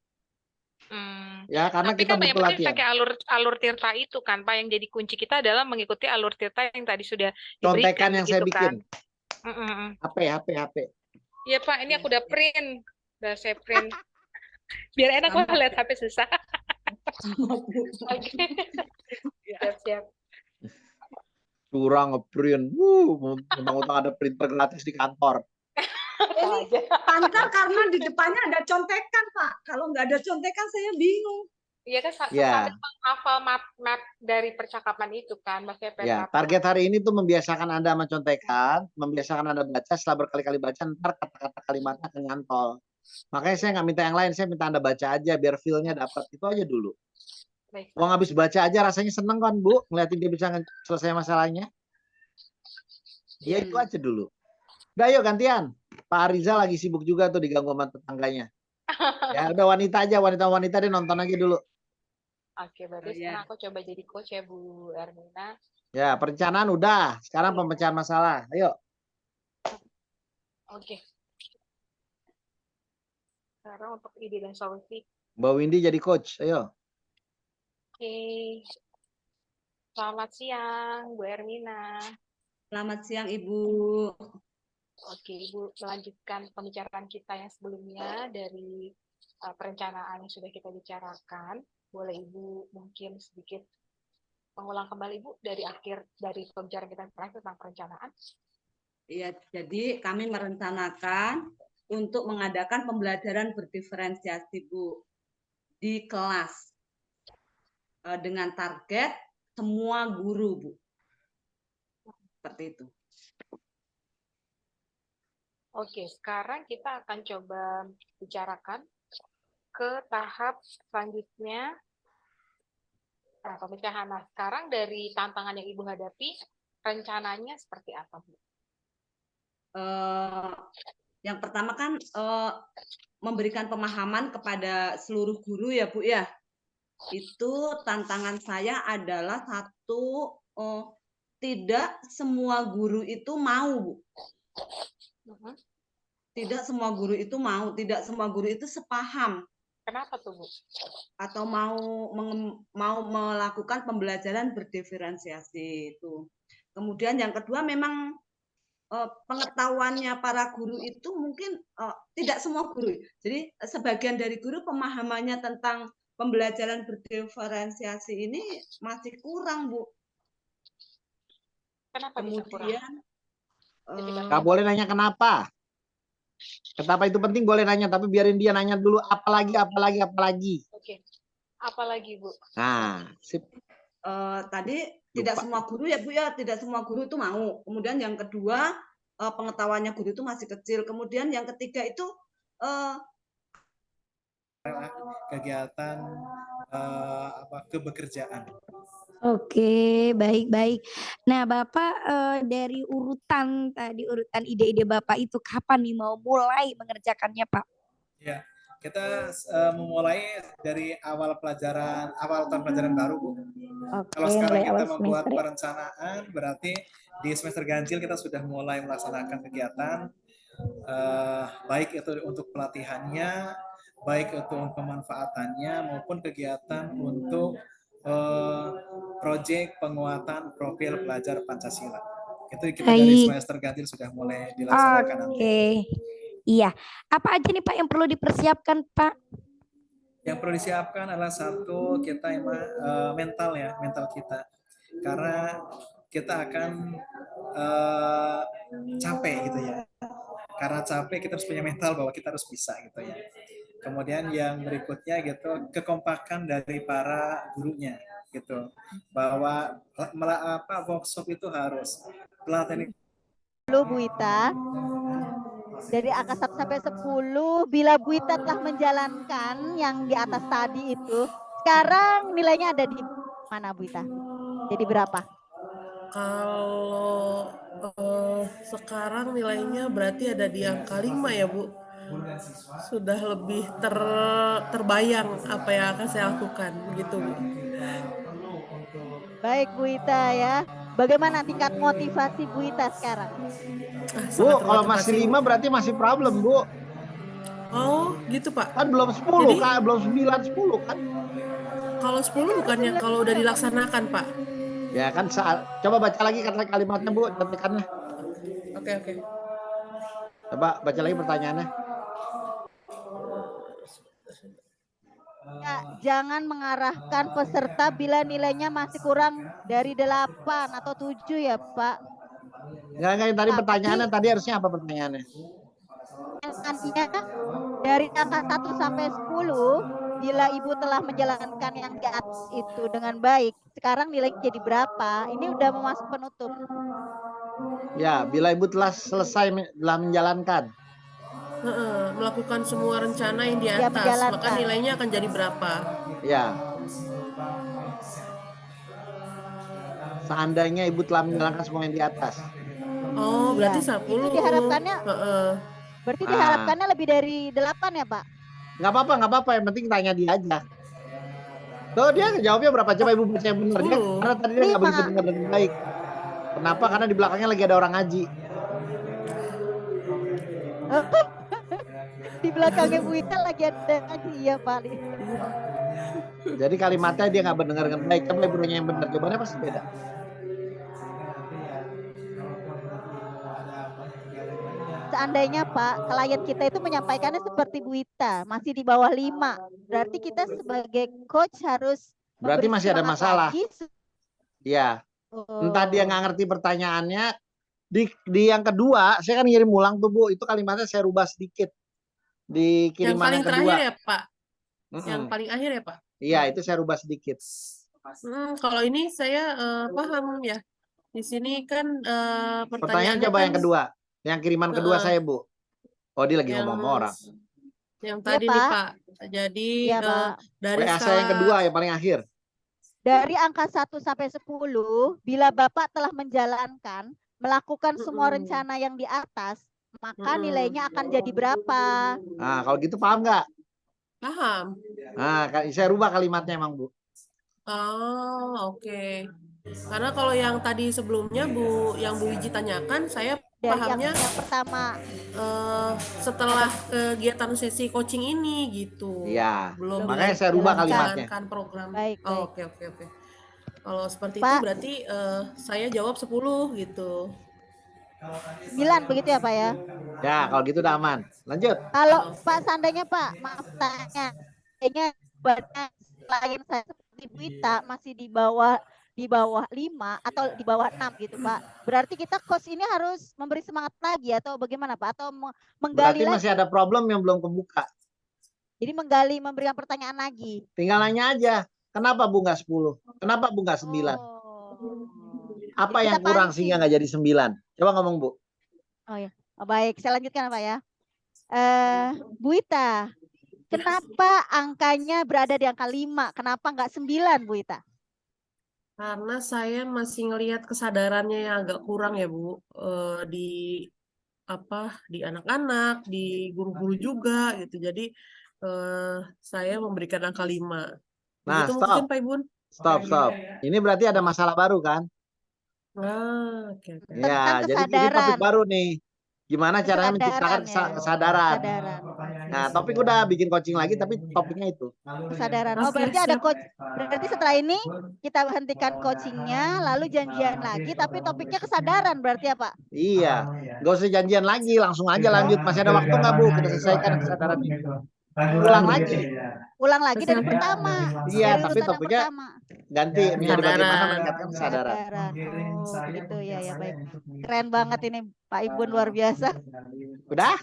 Ya, karena tapi kita kan butuh latihan. pakai alur Tirta itu kan, Pak, yang jadi kunci kita adalah mengikuti alur Tirta yang tadi sudah diberikan. Contekan yang saya bikin. Kan? HP. Iya Pak, ini aku udah print. Udah saya print. Biar enak kalau lihat HP susah. Oke. Siap. Curang ngeprint. Mentang-mentang ada printer gratis di kantor. Ini pantar karena di depannya ada contekan Pak. Kalau nggak ada contekan saya bingung. Iya kan sampai menghafal map dari percakapan itu kan, maksudnya Ya, target hari ini tuh membiasakan Anda mencontekan, membiasakan Anda baca, setelah berkali-kali baca, ntar kata-kata kalimatnya akan nyantol. Makanya saya nggak minta yang lain, saya minta Anda baca aja biar feel-nya dapat. Itu aja dulu. Uang habis baca aja rasanya seneng kan Bu, ngeliatin dia bisa selesai masalahnya. Ya itu aja dulu. Udah yuk gantian. Pak Ariza lagi sibuk juga tuh diganggu sama tetangganya. Ya udah wanita aja, wanita deh nonton aja dulu. Oke, berarti sekarang aku coba jadi coach ya Bu Hermina. Ya, perencanaan udah. Sekarang pemecahan masalah. Ayo. Oke. Sekarang untuk ide dan solusi. Mbak Windy jadi coach. Ayo. Oke. Selamat siang, Bu Hermina. Selamat siang, Ibu. Oke, Ibu melanjutkan pembicaraan kita yang sebelumnya dari perencanaan yang sudah kita bicarakan. Boleh Ibu mungkin sedikit mengulang kembali Ibu dari pembicaraan kita terakhir tentang perencanaan? Iya, jadi kami merencanakan untuk mengadakan pembelajaran berdiferensiasi, Bu, di kelas dengan target semua guru, Bu. Seperti itu. Oke, sekarang kita akan coba bicarakan ke tahap selanjutnya. Nah, pemecahan. Nah, sekarang dari tantangan yang Ibu hadapi, rencananya seperti apa, Bu? Yang pertama kan memberikan pemahaman kepada seluruh guru ya, Bu ya. Itu tantangan saya adalah satu, tidak semua guru itu mau, Bu. Tidak semua guru itu mau, tidak semua guru itu sepaham. Kenapa tuh, Bu? Atau mau melakukan pembelajaran berdiferensiasi itu. Kemudian yang kedua memang pengetahuannya para guru itu mungkin tidak semua guru. Jadi sebagian dari guru pemahamannya tentang pembelajaran berdiferensiasi ini masih kurang, Bu. Kenapa bisa kurang? Nggak boleh nanya kenapa. Kenapa itu penting boleh nanya, tapi biarin dia nanya dulu apalagi. Oke. Apalagi, Bu? Nah, sip. Tadi tidak semua guru ya, Bu ya, tidak semua guru itu mau. Kemudian yang kedua, pengetahuannya guru itu masih kecil. Kemudian yang ketiga itu kegiatan kebekerjaan. Oke, baik-baik. Nah, Bapak dari urutan ide-ide Bapak itu kapan nih mau mulai mengerjakannya, Pak? Ya, kita memulai dari awal tahun pelajaran baru, Bu. Oke, Kalau sekarang mulai kita awal membuat semester. perencanaan, berarti di semester ganjil kita sudah mulai melaksanakan kegiatan, baik itu untuk pelatihannya, baik itu untuk pemanfaatannya, maupun kegiatan untuk proyek penguatan profil pelajar Pancasila. Itu kita dari semester ganjil sudah mulai dilaksanakan nanti. Iya. Apa aja nih Pak yang perlu dipersiapkan, Pak? Yang perlu disiapkan adalah satu, kita mental kita. Karena kita akan capek gitu ya. Karena capek kita harus punya mental bahwa kita harus bisa gitu ya. Kemudian yang berikutnya gitu, kekompakan dari para gurunya gitu. Bahwa workshop itu harus pelatihan. Halo Bu Ita. Dari angka 1 sampai 10, bila Bu Ita telah menjalankan yang di atas tadi itu, sekarang nilainya ada di mana Bu Ita? Jadi berapa? Kalau sekarang nilainya berarti ada di angka 5 ya, Bu. Sudah lebih terbayang apa yang akan saya lakukan gitu, Bu. Baik Bu Ita ya. Bagaimana tingkat motivasi Bu Ita sekarang? Bu, kalau masih 5 berarti masih problem, Bu. Oh, gitu Pak. Kan belum 10, Kak, belum 9, 10 kan? Kalau 10 bukannya kalau udah dilaksanakan, Pak? Ya kan coba baca lagi kalimatnya, Bu, contekannya. Oke. Coba baca lagi pertanyaannya. Ya, jangan mengarahkan peserta bila nilainya masih kurang dari 8 atau 7 ya, Pak. Enggak, tadi pertanyaannya tadi harusnya apa pertanyaannya? Nantinya dari angka 1 sampai 10, bila Ibu telah menjalankan yang di atas itu dengan baik, sekarang nilai jadi berapa? Ini udah mau masuk penutup. Ya, bila Ibu telah selesai menjalankan. Melakukan semua rencana yang di atas, maka nilainya akan jadi berapa? Ya. Seandainya Ibu telah menjalankan semua yang di atas. Oh, berarti 10. Itu diharapkannya. Berarti diharapkannya lebih dari 8 ya, Pak? Nggak apa-apa, yang penting tanya dia aja. Tuh dia jawabnya berapa? Coba Ibu baca yang benar dia. Karena tadi dia nggak begitu dengar dengan baik. Kenapa? Karena di belakangnya lagi ada orang ngaji. Di belakangnya Bu Ita lagi ada ngaji, ya Pak. Jadi kalimatnya dia nggak mendengar dengan baik. Coba Ibu tanya yang benar. Jawabannya pasti beda. Seandainya Pak, klien kita itu menyampaikannya seperti Bu Ita, masih di bawah 5. Berarti kita sebagai coach harus berarti masih ada masalah. Iya. Entah dia nggak ngerti pertanyaannya. Di yang kedua, saya kan ngirim ulang tuh Bu, itu kalimatnya saya rubah sedikit. di Yang kiriman paling yang terakhir kedua. ya, Pak? Yang Mm-mm. paling akhir ya, Pak? Iya, itu saya rubah sedikit. Kalau ini saya paham ya. Di sini kan Pertanyaan pertanyaannya coba kan yang kedua. Yang kiriman kedua eh, saya, Bu. Oh, dia lagi yang ngomong sama orang. yang Iya, tadi nih, Pak. Pak. Jadi Iya, Pak. dari WA saya yang kedua skala yang paling akhir. Dari angka 1 sampai 10, bila Bapak telah menjalankan, melakukan semua Mm-mm. rencana yang di atas, maka Mm-mm. nilainya akan jadi berapa? Nah, kalau gitu paham nggak? Paham. Nah, saya rubah kalimatnya emang, Bu. Oh, oke. Karena kalau yang tadi sebelumnya yang Bu Wiji tanyakan, saya Dari pahamnya yang pertama, setelah kegiatan sesi coaching ini gitu. Iya. Belum Makanya saya rubah kalimatnya. menjalankan program. Baik, Oh, baik. oke. Kalau seperti itu Pak, berarti saya jawab 10 gitu. 9 begitu ya, Pak ya? Ya, kalau gitu udah aman. Lanjut. Kalau Pak seandainya Pak, maaf tanya, kayaknya badan klien saya seperti Bu Ita masih di bawah 5 atau di bawah 6 gitu, Pak. Berarti kita coach ini harus memberi semangat lagi atau bagaimana, Pak? Atau menggali Berarti masih lagi? ada problem yang belum kebuka. Jadi menggali, memberikan pertanyaan lagi. Tinggal nanya aja. Kenapa Bu nggak 10? Kenapa Bu nggak 9? Apa Jadi yang kita kurang pancing. sehingga nggak jadi 9? Coba ngomong, Bu. Oh ya, baik. Saya lanjutkan Pak ya. Bu Ita, kenapa angkanya berada di angka 5? Kenapa nggak 9, Bu Ita? Karena saya masih ngelihat kesadarannya yang agak kurang ya, Bu. Di anak-anak, di guru-guru juga gitu. Jadi saya memberikan angka 5. Nah, Begitu stop. mungkin Pak Ibun? Stop. Ini berarti ada masalah baru kan? Oke. Ya, Tentang jadi ini kesadaran. topik baru nih. Gimana caranya menciptakan Kesadaran, ya. kesadaran. Kesadaran. Nah, topik udah bikin coaching lagi, tapi topiknya itu. Kesadaran. Oh, Oke, berarti ada siap. coach. Berarti setelah ini kita hentikan coachingnya, lalu janjian lagi, tapi topiknya kesadaran berarti ya, Pak? Iya, nggak usah janjian lagi, langsung aja lanjut. Masih ada waktu nggak, Bu? Kita selesaikan kesadaran ini. Ulang lagi. Ulang lagi dari pertama. Iya, Dari tapi urutan yang topiknya pertama. ganti menjadi bagaimana Kesadaran. meningkatkan kesadaran. Kesadaran. Oh, begitu ya, baik. Keren banget ini Pak Ibun, luar biasa. Udah?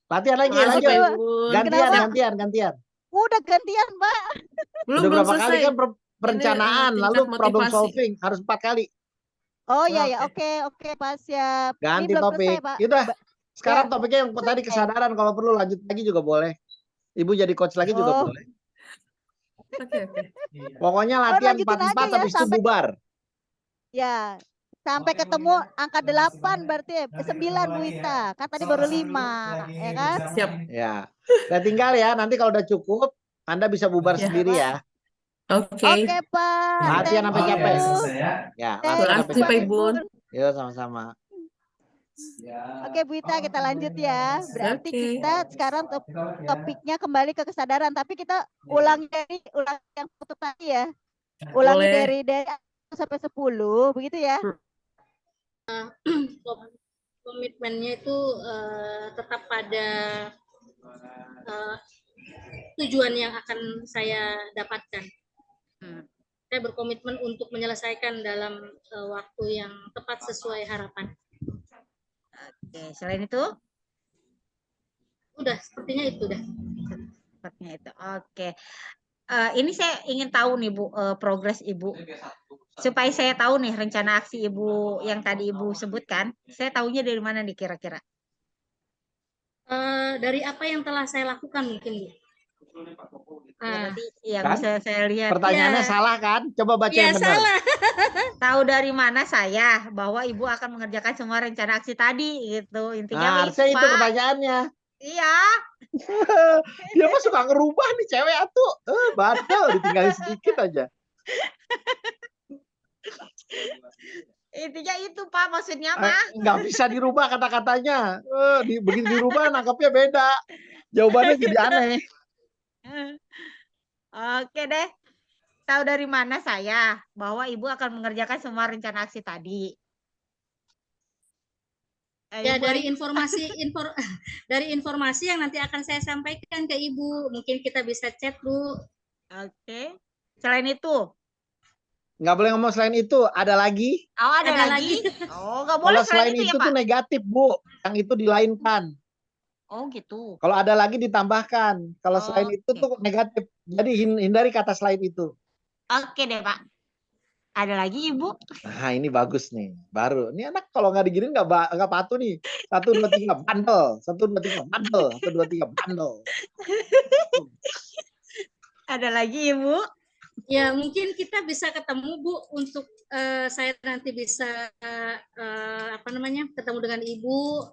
Latihan lagi, Makasih, lanjut. Pak Ibun. Gantian, Kenapa? gantian. Udah gantian, Pak. Belum Udah berapa selesai. kali kan perencanaan, Ini, lalu tingkat problem motivasi. solving harus 4 kali. Oh iya ya, oke Pak, siap. Ini Ganti belum topik. selesai, Pak. Yaudah, sekarang Ya. topiknya yang tadi kesadaran. Kalau perlu lanjut lagi juga boleh. Ibu jadi coach lagi juga Oh. boleh. Oke. Pokoknya latihan lanjutin 4-4 aja ya, habis itu sampai bubar. Ya, sampai ketemu angka 8 berarti 9 Bu Ita. Kan tadi baru 5, ya kan? Siap. Ya. Udah tinggal ya, nanti kalau udah cukup, Anda bisa bubar Ya. sendiri ya. Oke. Oke, Pak. Latihan sampai Thank capek. you. Ya, Thank latihan you, sampai Makasih, Pak capek. Ibun. Yuk, sama-sama. Oke, Bu Ita, kita lanjut ya. Berarti Oke. kita sekarang topiknya kembali ke kesadaran, tapi kita ulang yang putus tadi ya. Ulangi Boleh. dari 1 sampai 10, begitu ya. Komitmennya itu tetap pada tujuan yang akan saya dapatkan. Saya berkomitmen untuk menyelesaikan dalam waktu yang tepat sesuai harapan. Oke, selain itu? Udah, sepertinya itu dah. Sepertinya itu. Oke. Ini saya ingin tahu nih Bu, progres Ibu. Supaya saya tahu nih rencana aksi Ibu yang tadi Ibu sebutkan, saya tahunya dari mana nih kira-kira? Dari apa yang telah saya lakukan mungkin, Bu. Ya, berarti yang Kan? bisa saya lihat. Pertanyaannya Ya. salah kan? Coba baca Iya, yang benar. salah. Tahu dari mana saya bahwa Ibu akan mengerjakan semua rencana aksi tadi gitu. Intinya Nah, harusnya itu Pak. pertanyaannya. Iya. Dia mah suka ngerubah nih cewek atuh. Badal, ditinggalin sedikit aja. Intinya itu Pak, maksudnya mah. Nggak bisa dirubah kata-katanya. Begitu dirubah nangkapnya beda. Jawabannya jadi aneh. Oke deh. Tahu dari mana saya bahwa Ibu akan mengerjakan semua rencana aksi tadi? Ya, dari informasi yang nanti akan saya sampaikan ke Ibu. Mungkin kita bisa chat, Bu. Oke. Selain itu? Nggak boleh ngomong selain itu. Ada lagi? Oh, ada lagi? Oh, nggak boleh Kalau selain itu ya, tuh Pak? negatif, Bu. Yang itu dilainkan. Oh gitu. Kalau ada lagi ditambahkan. Kalau selain itu Oke. tuh negatif. Jadi hindari kata selain itu. Oke deh Pak. Ada lagi Ibu? Nah ini bagus nih. Baru. Ini anak kalau nggak diginin nggak patuh nih. 1, 2, 3 bandel. 1, 2, 3 bandel. 1, 2, 3 bandel. Ada lagi Ibu? Ya mungkin kita bisa ketemu Bu untuk saya nanti bisa ketemu dengan Ibu,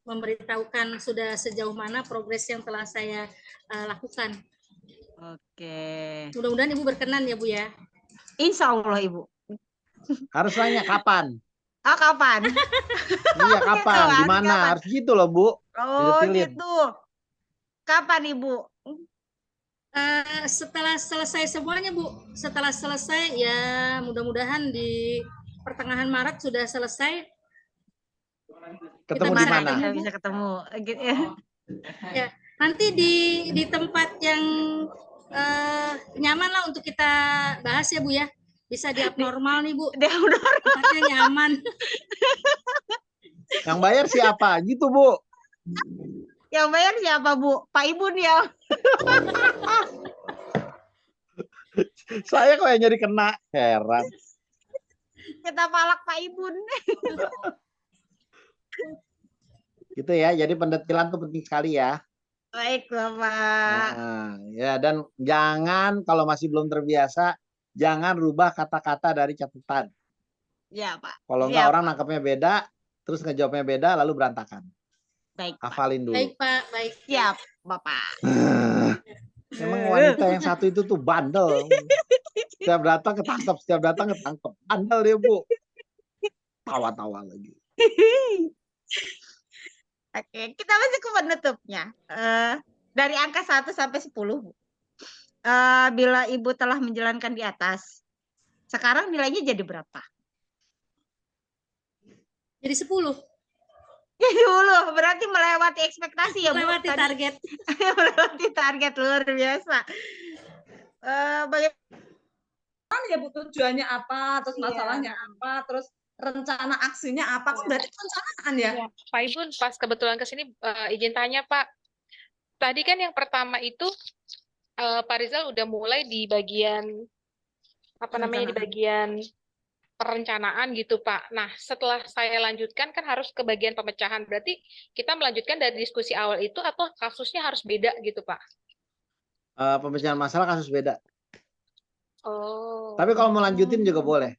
memberitahukan sudah sejauh mana progres yang telah saya lakukan. Oke. Mudah-mudahan Ibu berkenan ya Bu ya. Insya Allah Ibu. Harus nanya kapan. Oh kapan? Iya kapan, Gitu, di mana? kapan? Harus gitu loh Bu. Oh Didetilin. gitu. Kapan Ibu? Setelah selesai semuanya Bu, setelah selesai ya mudah-mudahan di pertengahan Maret sudah selesai. Ketemu Kita di bisa mana? Kita bisa ketemu. Gitu ya. Ya, nanti di tempat yang nyaman lah untuk kita bahas ya Bu ya. Bisa di abnormal nih Bu. Di abnormal. Tempatnya nyaman. Yang bayar siapa? Gitu Bu. Yang bayar siapa Bu? Pak Ibun ya. Saya kok yang jadi kena. Heran. Kita palak Pak Ibun. Gitu ya. Jadi pendetilan tuh penting sekali ya. Baik Bapak. Nah, ya dan jangan kalau masih belum terbiasa, jangan rubah kata-kata dari catatan. Ya Pak. Kalau enggak orang nangkapnya beda, terus ngejawabnya beda, lalu berantakan. Baik Pak. Hafalin dulu. Baik Pak, baik. Siap Bapak. Emang wanita yang satu itu tuh bandel. Setiap datang ketangkep, setiap datang ketangkep. Bandel dia Bu. Tawa-tawa lagi. Oke, kita masuk ke penutupnya. Dari angka 1 sampai 10. Bila Ibu telah menjalankan di atas, sekarang nilainya jadi berapa? Jadi 10. Jadi 10, berarti melewati ekspektasi ya Bu. Melewati target. Melewati target, luar biasa. Bagaimana ya Bu tujuannya apa, terus masalahnya apa, terus rencana aksinya apa, kan berarti perencanaan ya. Pak Ibun, pas kebetulan kesini izin tanya Pak. Tadi kan yang pertama itu Pak Rizal udah mulai di bagian di bagian perencanaan gitu Pak. Nah setelah saya lanjutkan kan harus ke bagian pemecahan. Berarti kita melanjutkan dari diskusi awal itu atau kasusnya harus beda gitu Pak? Pemecahan masalah kasus beda. Oh. Tapi kalau mau lanjutin juga boleh.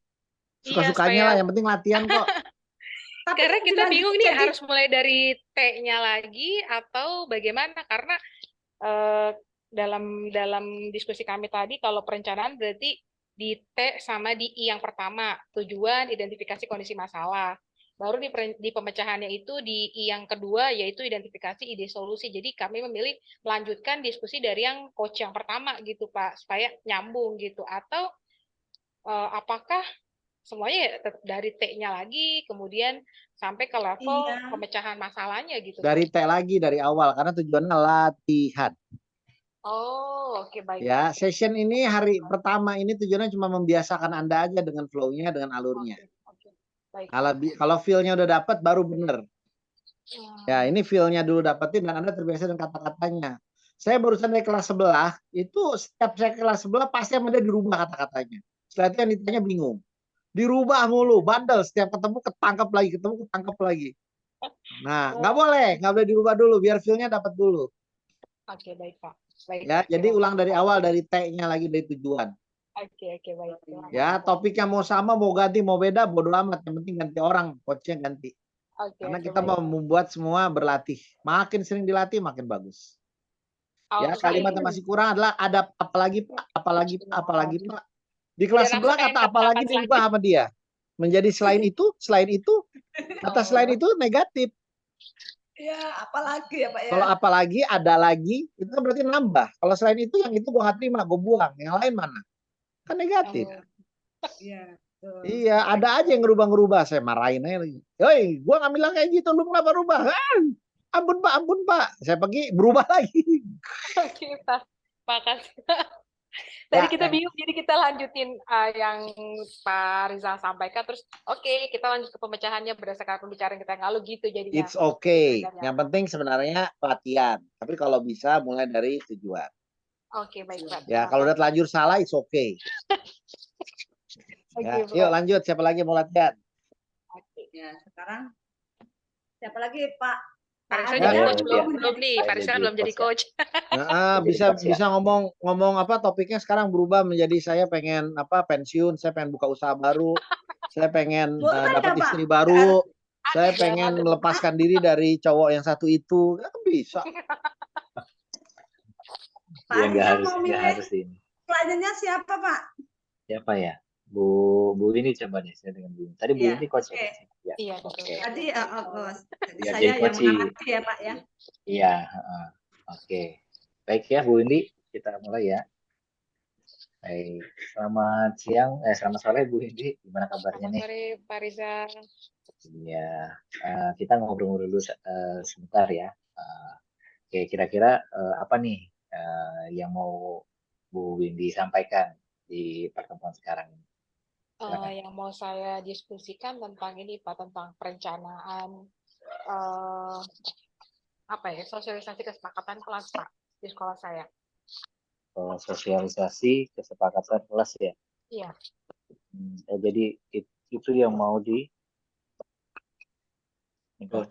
Suka-sukanya lah, yang penting latihan kok. Karena kita bingung nih harus mulai dari T-nya lagi atau bagaimana, karena dalam diskusi kami tadi kalau perencanaan berarti di T sama di I yang pertama, tujuan, identifikasi kondisi masalah. Baru di pemecahannya itu di I yang kedua yaitu identifikasi ide solusi. Jadi kami memilih melanjutkan diskusi dari yang coach yang pertama gitu Pak, supaya nyambung gitu. Atau apakah semuanya dari T-nya lagi, kemudian sampai ke level pemecahan masalahnya gitu. Dari T lagi, dari awal, karena tujuannya latihan. Oh, oke, baik. Ya, session ini hari pertama ini tujuannya cuma membiasakan Anda aja dengan flow-nya, dengan alurnya. Oke. Baik. Kalau feel-nya udah dapat, baru bener. Ya, ini feel-nya dulu dapetin, dan Anda terbiasa dengan kata-katanya. Saya barusan dari kelas sebelah, itu setiap saya kelas sebelah, pasti sama dia dirubah kata-katanya. Setelah itu yang ditanya bingung. Dirubah mulu, bandel, setiap ketemu ketangkep lagi. Nah, nggak boleh dirubah dulu, biar feel-nya dapat dulu. Oke, baik Pak. Baik, ya, jadi ulang dari awal, dari T-nya lagi, dari tujuan. Oke, baik. Ya, topiknya mau sama, mau ganti, mau beda, bodo amat. Yang penting ganti orang, coachnya ganti. Karena kita mau membuat semua berlatih. Makin sering dilatih, makin bagus. Ya, kalimat yang masih kurang adalah ada apalagi Pak. Di kelas sebelah kata apalagi diubah sama dia. Menjadi selain itu, kata selain itu negatif. Ya, apalagi ya Pak ya. Kalau apalagi, ada lagi, itu berarti nambah. Kalau selain itu, yang itu gue nggak terima, gue buang. Yang lain mana? Kan negatif. Iya, ada aja yang ngerubah-ngerubah. Saya marahin aja lagi. Hei, gue nggak bilang kayak gitu, lu kenapa rubah? Ampun Pak. Saya pergi, berubah lagi. Oke Pak, makasih. Tadi Ya, kita bingung, jadi kita lanjutin yang Pak Rizal sampaikan, terus oke, kita lanjut ke pemecahannya berdasarkan pembicaraan kita yang lalu gitu jadinya. it's okay. Beredarnya. Yang penting sebenarnya latihan. Tapi kalau bisa mulai dari tujuan. Oke, baik Pak. Ya, kalau udah terlanjur salah, it's okay. Oke, Ya, Pak. yuk lanjut. Siapa lagi mau latihan? Ya, sekarang siapa lagi Pak? Pak Rizal Ada jadi Ya, coach belum nih, Pak Rizal belum jadi coach. Nah, bisa ngomong apa topiknya sekarang berubah menjadi saya pengen apa pensiun, saya pengen buka usaha baru, saya pengen Boleh dapat nggak, Pak? istri baru, saya Ada, pengen ada. melepaskan diri dari cowok yang satu itu, kan bisa. Pak Ya nggak Rizal harus, mau nggak milih harus ini. kliennya siapa Pak? Siapa ya? Bu ini coba deh, saya dengan Bu. Tadi Bu Iya, ini coach oke. ya. Ya, Iya, betul. oke. Tadi jadi Ya, saya jadi yang coach mengamati ya Pak ya. Iya, oke. Baik ya Bu Indi, kita mulai ya. Baik, selamat siang, selamat sore Bu Indi, gimana kabarnya Selamat nih? sore Pak Rizal. Iya, kita ngobrol dulu sebentar ya. Oke, kira-kira apa nih yang mau Bu Windy sampaikan di pertemuan sekarang ini? Silakan. Yang mau saya diskusikan tentang ini Pak, tentang perencanaan apa ya, sosialisasi kesepakatan kelas Pak di sekolah saya. Sosialisasi kesepakatan kelas ya. Iya. Jadi itu yang mau itu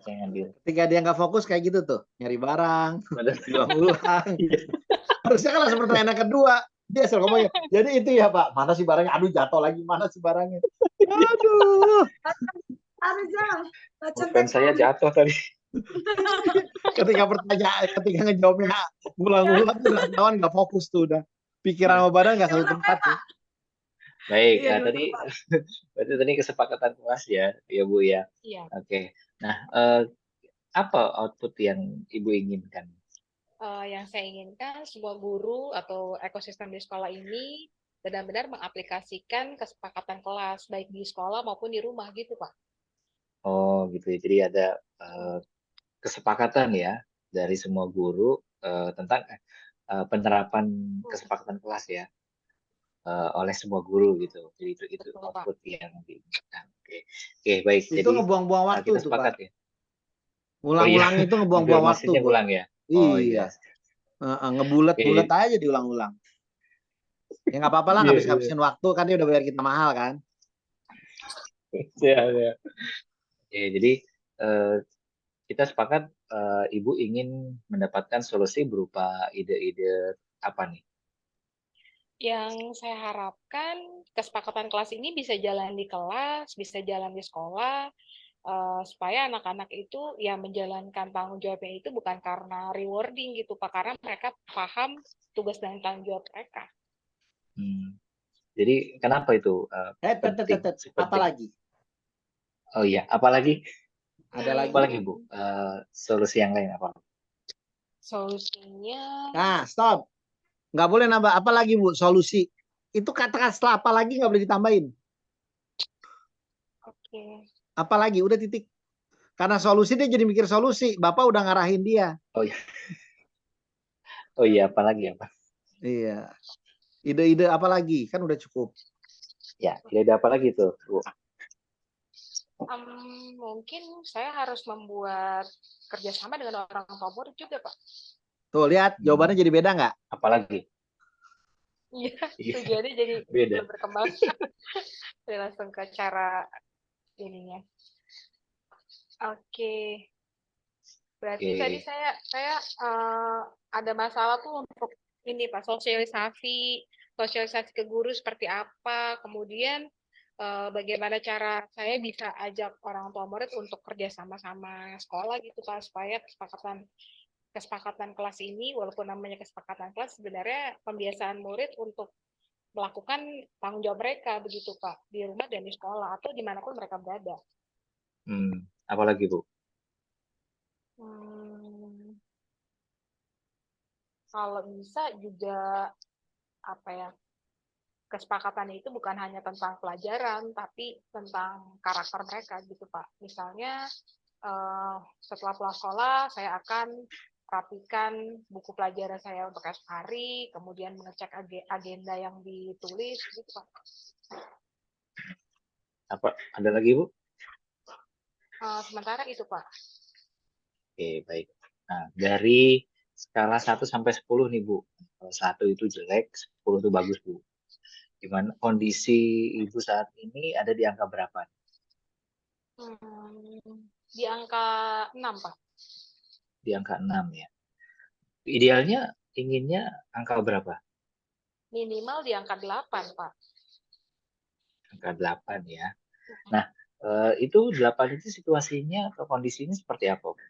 saya ambil. Ketika dia nggak fokus kayak gitu tuh, nyari barang, ulang-ulang. Harusnya kan langsung pertanyaan yang kedua. Dia selalu ngomongnya, jadi itu ya Pak, mana sih barangnya? Aduh jatuh lagi, mana sih barangnya? Aduh. Pak Rizal, Bukan saya jatuh tadi. Ketika ngejawabnya ulang-ulang tuh udah ketahuan nggak fokus tuh udah. Pikiran sama badan nggak satu tempat tuh. Baik, Iya, berarti tadi kesepakatan kelas ya Bu ya. Iya. Oke. Nah, apa output yang Ibu inginkan? Yang saya inginkan semua guru atau ekosistem di sekolah ini benar-benar mengaplikasikan kesepakatan kelas baik di sekolah maupun di rumah gitu Pak. Oh gitu ya. Jadi ada kesepakatan ya dari semua guru tentang penerapan kesepakatan kelas ya oleh semua guru gitu. Jadi itu Betul, output Pak. yang diinginkan. Oke, baik. Itu Jadi ngebuang-buang waktu kita tuh sepakat Pak. ya. Ulang-ulang itu ngebuang-buang waktu Informasinya Bu. ulang ya. Oh iya. Ngebulet-bulet aja diulang-ulang. Ya nggak apa-apa lah, ngabis-ngabisin waktu kan dia udah bayar kita mahal kan. Ya. Jadi kita sepakat Ibu ingin mendapatkan solusi berupa ide-ide apa nih? Yang saya harapkan kesepakatan kelas ini bisa jalan di kelas, bisa jalan di sekolah, supaya anak-anak itu ya menjalankan tanggung jawabnya itu bukan karena rewarding gitu Pak, karena mereka paham tugas dan tanggung jawab mereka. Jadi kenapa itu penting? Apa lagi? Oh iya, apalagi? Ada lagi? Apa lagi Bu? Solusi yang lain apa? Solusinya. Nah, stop. Nggak boleh nambah apa lagi Bu? Solusi. Itu katakan setelah apa lagi nggak boleh ditambahin. Oke. Apa lagi? Udah titik. Karena solusi dia jadi mikir solusi. Bapak udah ngarahin dia. Oh iya. Oh iya, apa lagi apa? Iya. Ide-ide apa lagi? Kan udah cukup. Ya, ide apa lagi tuh Bu? Mungkin saya harus membuat kerjasama dengan orang tua murid juga Pak. Tuh lihat jawabannya jadi beda nggak? Apalagi? Iya, tujuannya jadi beda. belum berkembang. Saya langsung ke cara ininya. Oke. Berarti tadi saya ada masalah tuh untuk ini Pak, sosialisasi ke guru seperti apa, kemudian bagaimana cara saya bisa ajak orang tua murid untuk kerja sama sekolah gitu Pak, supaya kesepakatan kelas ini, walaupun namanya kesepakatan kelas, sebenarnya pembiasaan murid untuk melakukan tanggung jawab mereka begitu Pak, di rumah dan di sekolah atau dimanapun mereka berada. Apalagi Bu? Kalau bisa juga apa ya, kesepakatan itu bukan hanya tentang pelajaran tapi tentang karakter mereka gitu Pak. Misalnya setelah pulang sekolah saya akan merapikan buku pelajaran saya untuk esok hari, kemudian mengecek agenda yang ditulis, gitu Pak. Apa ada lagi Bu? Sementara itu Pak. Oke, baik. Nah, dari skala 1 sampai 10 nih Bu. Kalau 1 itu jelek, 10 itu bagus Bu. Gimana kondisi Ibu saat ini ada di angka berapa? Di angka 6 Pak. Di angka 6 ya. Idealnya inginnya angka berapa? Minimal di angka 8 Pak. Angka 8 ya. Nah, itu 8 itu situasinya atau kondisinya seperti apa Bu?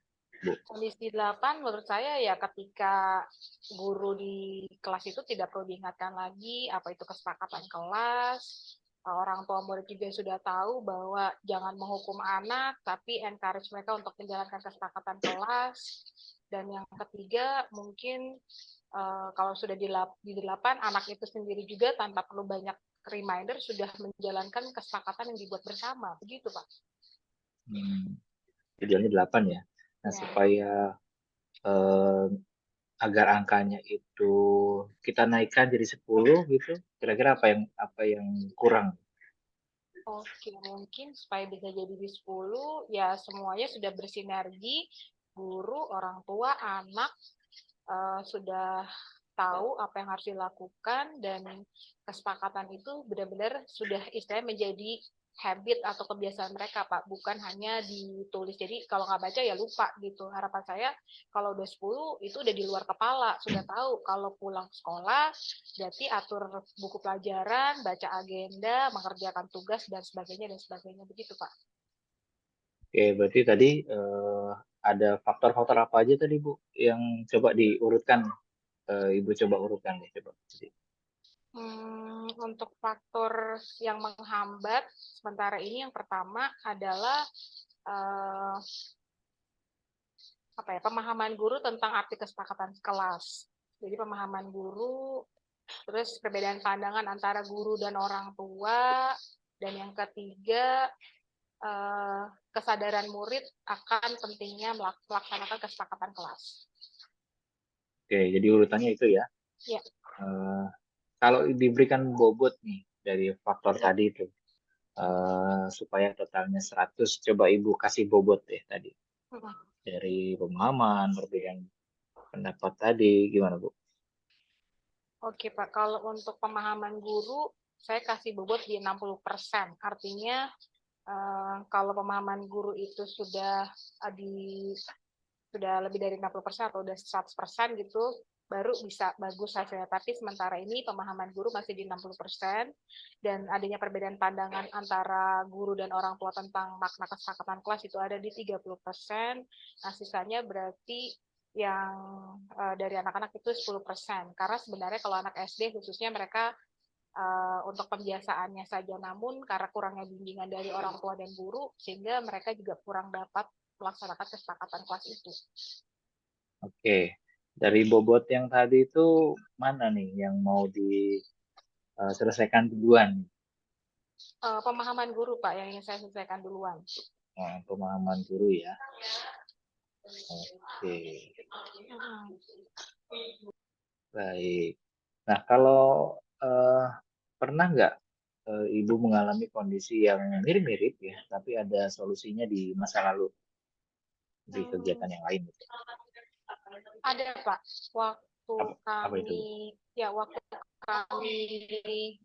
Kondisi 8 menurut saya ya ketika guru di kelas itu tidak perlu diingatkan lagi apa itu kesepakatan kelas, orang tua murid juga sudah tahu bahwa jangan menghukum anak, tapi encourage mereka untuk menjalankan kesepakatan kelas. Dan yang ketiga mungkin kalau sudah di 8, anak itu sendiri juga tanpa perlu banyak reminder sudah menjalankan kesepakatan yang dibuat bersama, begitu Pak. Idealnya 8 ya. Nah, supaya agar angkanya itu kita naikkan jadi 10 gitu, kira-kira apa yang kurang? Oke, mungkin supaya bisa jadi di 10, ya semuanya sudah bersinergi, guru, orang tua, anak, sudah tahu apa yang harus dilakukan, dan kesepakatan itu benar-benar sudah istilahnya menjadi habit atau kebiasaan mereka Pak, bukan hanya ditulis. Jadi kalau nggak baca ya lupa gitu. Harapan saya kalau udah 10 itu udah di luar kepala, sudah tahu kalau pulang sekolah berarti atur buku pelajaran, baca agenda, mengerjakan tugas dan sebagainya begitu Pak. Oke, berarti tadi ada faktor-faktor apa aja tadi Bu yang coba diurutkan? Ibu coba urutkan deh coba. Untuk faktor yang menghambat sementara ini yang pertama adalah pemahaman guru tentang arti kesepakatan kelas. Jadi pemahaman guru, terus perbedaan pandangan antara guru dan orang tua, dan yang ketiga kesadaran murid akan pentingnya melaksanakan kesepakatan kelas. Oke, jadi urutannya itu ya. Ya. Kalau diberikan bobot nih dari faktor tadi itu, supaya totalnya 100, coba Ibu kasih bobot deh tadi. Dari pemahaman, perbedaan pendapat tadi, gimana Bu? Oke Pak, kalau untuk pemahaman guru, saya kasih bobot di 60%. Artinya kalau pemahaman guru itu sudah lebih dari 60% atau udah 100% gitu, baru bisa bagus hasilnya. Tapi sementara ini pemahaman guru masih di 60%, dan adanya perbedaan pandangan antara guru dan orang tua tentang makna kesepakatan kelas itu ada di 30%. Nah, sisanya berarti yang dari anak-anak itu 10%. Karena sebenarnya kalau anak SD khususnya mereka untuk pembiasaannya saja, namun karena kurangnya bimbingan dari orang tua dan guru, sehingga mereka juga kurang dapat melaksanakan kesepakatan kelas itu. Oke, dari bobot yang tadi itu mana nih yang mau diselesaikan duluan? Pemahaman guru Pak yang ingin saya selesaikan duluan. Pemahaman guru ya. Oke. Baik. Nah, kalau pernah nggak Ibu mengalami kondisi yang mirip-mirip ya, tapi ada solusinya di masa lalu di kegiatan yang lain? Gitu? Ada Pak. Waktu kami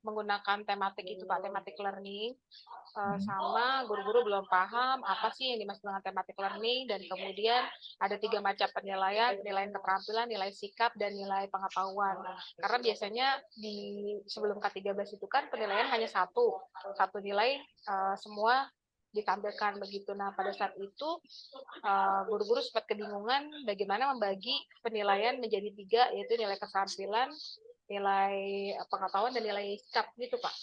menggunakan tematik itu Pak, tematik learning, sama guru-guru belum paham apa sih yang dimaksud dengan tematik learning, dan kemudian ada 3 macam penilaian keterampilan, nilai sikap, dan nilai pengetahuan. Karena biasanya di sebelum K13 itu kan penilaian hanya satu nilai, semua ditampilkan begitu. Nah, pada saat itu guru-guru sempat kebingungan bagaimana membagi penilaian menjadi 3, yaitu nilai keterampilan, nilai pengetahuan, dan nilai sikap gitu Pak.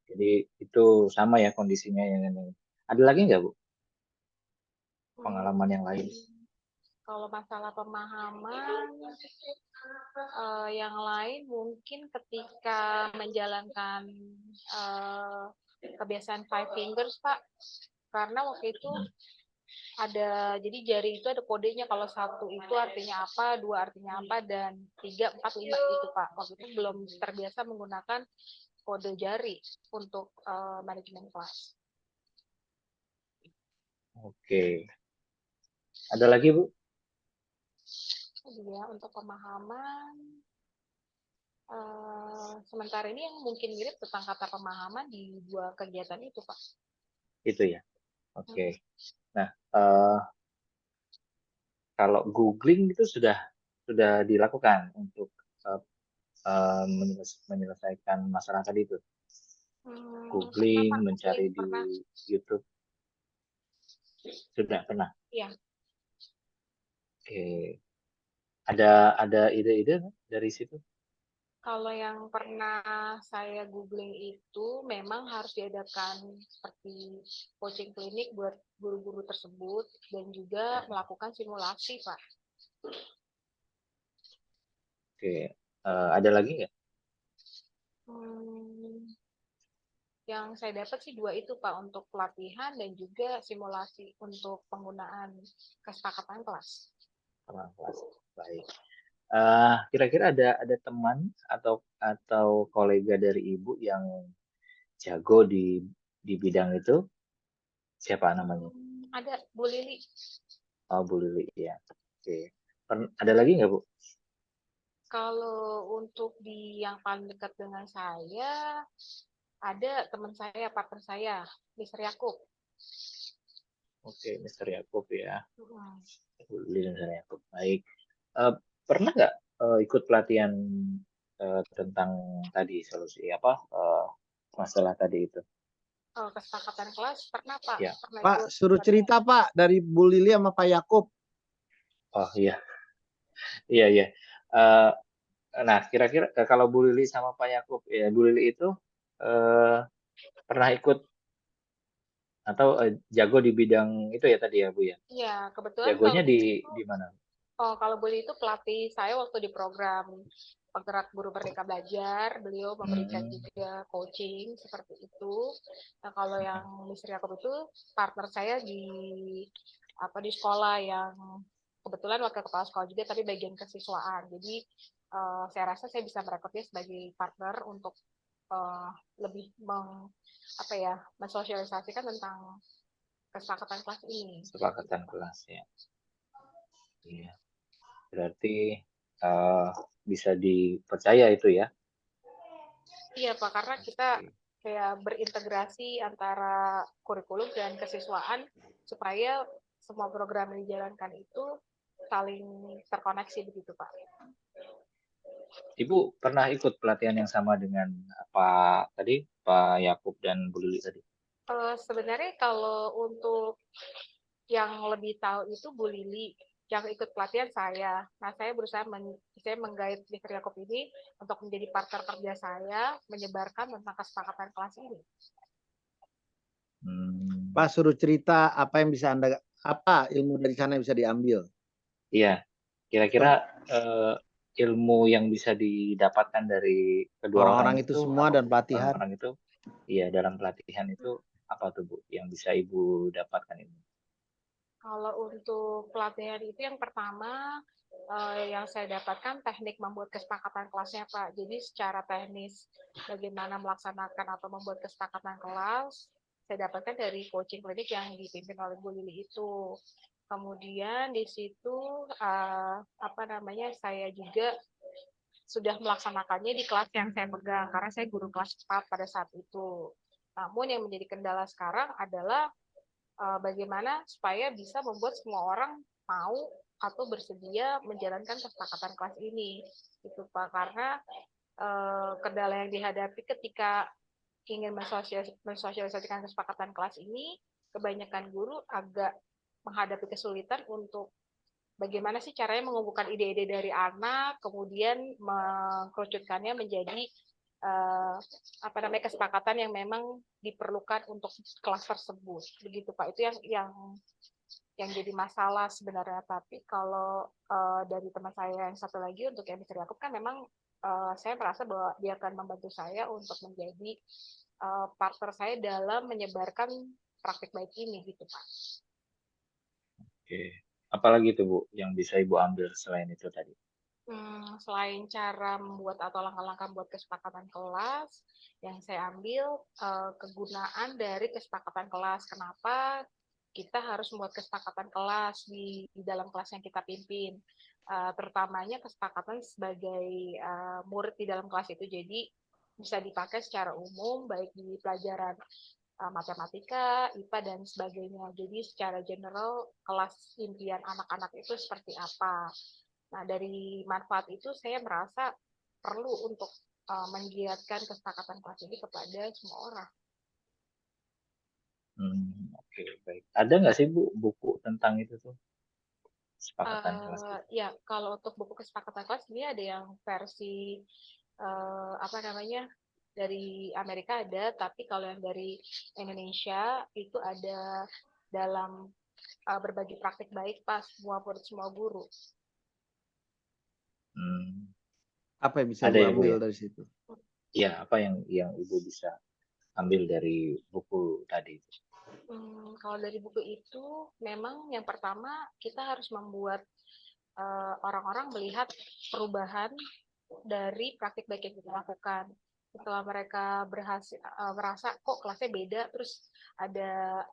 Jadi itu sama ya kondisinya yang ini. Ada lagi nggak Bu? Pengalaman yang lain? Kalau masalah pemahaman yang lain mungkin ketika menjalankan kebiasaan 5 fingers Pak, karena waktu itu jadi jari itu ada kodenya, kalau 1 itu artinya apa, 2 artinya apa, dan 3, 4, 5 gitu Pak. Waktu itu belum terbiasa menggunakan kode jari untuk manajemen kelas. Oke. Ada lagi Bu? Ya, untuk pemahaman, sementara ini yang mungkin mirip tentang kata pemahaman di 2 kegiatan itu Pak. Itu ya. Oke. Nah, kalau googling itu sudah dilakukan untuk menyelesaikan masalah tadi itu. Googling, Pernah, mencari di pernah. YouTube. Sudah pernah. Iya. Oke. Ada ide-ide dari situ? Kalau yang pernah saya googling itu memang harus diadakan seperti coaching klinik buat guru-guru tersebut dan juga melakukan simulasi, Pak. Oke. Ada lagi nggak? Yang saya dapat sih 2 itu, Pak, untuk pelatihan dan juga simulasi untuk penggunaan kesepakatan kelas. Kelas. Baik. Kira-kira ada teman atau kolega dari Ibu yang jago di bidang itu? Siapa namanya? Ada Bu Lili. Oh, Bu Lili ya. Oke. Ada lagi nggak Bu? Kalau untuk di yang paling dekat dengan saya, ada teman saya, partner saya, Mr. Yakub. Oke, Mr. Yakub ya. Bu Lili dan Mr. Yakub. Baik. Pernah nggak ikut pelatihan tentang tadi solusi masalah tadi itu? Kesepakatan kelas pernah Pak. Ya. Pernah Pak, ikut suruh cerita Pak dari Bu Lili sama Pak Yakub. Oh iya. Iya. Nah, kira-kira kalau Bu Lili sama Pak Yakub, ya Bu Lili itu pernah ikut atau jago di bidang itu ya tadi ya Bu ya? Iya, kebetulan Jagonya kalau di mana? Oh, kalau Bu Lili itu pelatih saya waktu di program Penggerak Guru Merdeka Belajar, beliau memberikan juga coaching seperti itu. Nah, kalau yang Mr. Yakub itu partner saya di sekolah yang kebetulan wakil kepala sekolah juga, tapi bagian kesiswaan. Jadi saya rasa saya bisa merekrut dia sebagai partner untuk lebih mensosialisasikan tentang kesepakatan kelas ini. Kesepakatan kelas ya. Iya. Berarti bisa dipercaya itu ya? Iya Pak, karena kita kayak berintegrasi antara kurikulum dan kesiswaan supaya semua program yang dijalankan itu saling terkoneksi begitu Pak. Ibu pernah ikut pelatihan yang sama dengan Pak Yakub dan Bu Lili tadi? Sebenarnya kalau untuk yang lebih tahu itu Bu Lili, yang ikut pelatihan saya. Nah, saya berusaha menggait Mr. Yakub ini untuk menjadi partner kerja saya, menyebarkan tentang kesepakatan kelas ini. Pak, suruh cerita apa ilmu dari sana yang bisa diambil. Iya, kira-kira ilmu yang bisa didapatkan dari kedua orang itu semua dan pelatihan. Orang itu, iya dalam pelatihan itu apa tuh Bu yang bisa Ibu dapatkan ini? Kalau untuk pelatihan itu yang pertama yang saya dapatkan teknik membuat kesepakatan kelasnya Pak. Jadi secara teknis bagaimana melaksanakan atau membuat kesepakatan kelas saya dapatkan dari coaching klinik yang dipimpin oleh Bu Lili itu. Kemudian di situ saya juga sudah melaksanakannya di kelas yang saya pegang karena saya guru kelas 4 pada saat itu. Namun yang menjadi kendala sekarang adalah bagaimana supaya bisa membuat semua orang mau atau bersedia menjalankan kesepakatan kelas ini, gitu Pak. Karena kendala yang dihadapi ketika ingin mensosialisasikan kesepakatan kelas ini, kebanyakan guru agak menghadapi kesulitan untuk bagaimana sih caranya mengumpulkan ide-ide dari anak, kemudian mengkerucutkannya menjadi kesepakatan yang memang diperlukan untuk kelas tersebut. Begitu Pak, itu yang jadi masalah sebenarnya. Tapi kalau dari teman saya yang satu lagi untuk yang Mr. Yakub kan memang saya merasa bahwa dia akan membantu saya untuk menjadi partner saya dalam menyebarkan praktik baik ini gitu Pak. Oke. Apalagi tuh Bu yang bisa Ibu ambil selain itu tadi? Selain cara membuat atau langkah-langkah buat kesepakatan kelas, yang saya ambil kegunaan dari kesepakatan kelas. Kenapa kita harus membuat kesepakatan kelas di dalam kelas yang kita pimpin? Terutamanya kesepakatan sebagai murid di dalam kelas itu. Jadi bisa dipakai secara umum, baik di pelajaran matematika, IPA, dan sebagainya. Jadi secara general kelas impian anak-anak itu seperti apa. Nah, dari manfaat itu saya merasa perlu untuk menggiatkan kesepakatan kelas ini kepada semua orang. Oke, baik. Ada nggak sih Bu buku tentang itu tuh? Kesepakatan kelas gitu. Ya, kalau untuk buku kesepakatan kelas ini ada yang versi dari Amerika ada, tapi kalau yang dari Indonesia itu ada dalam berbagi praktik baik pas semua guru. Apa yang bisa Ada Ibu ya Bu ambil ya? dari situ? Ya, apa yang Ibu bisa ambil dari buku tadi? Kalau dari buku itu, memang yang pertama kita harus membuat orang-orang melihat perubahan dari praktik baik yang kita lakukan. Setelah mereka merasa kok kelasnya beda, terus ada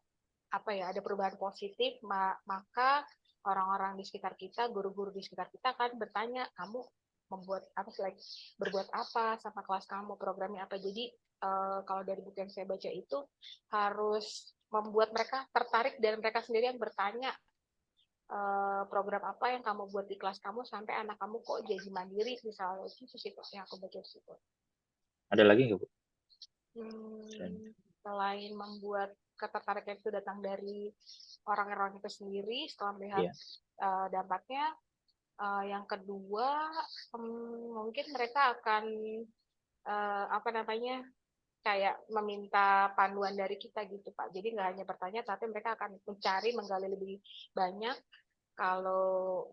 perubahan positif, maka orang-orang di sekitar kita, guru-guru di sekitar kita akan bertanya, kamu berbuat apa sama kelas kamu, programnya apa. Jadi kalau dari buku yang saya baca itu harus membuat mereka tertarik dan mereka sendiri yang bertanya, program apa yang kamu buat di kelas kamu sampai anak kamu kok jadi mandiri, misalnya. Itu sih yang aku baca di situ. Ada lagi nggak Bu? Selain membuat ketertarikan itu datang dari orang-orang itu sendiri setelah melihat dampaknya, yang kedua mungkin mereka akan kayak meminta panduan dari kita gitu Pak. Jadi nggak hanya bertanya, tapi mereka akan mencari, menggali lebih banyak. Kalau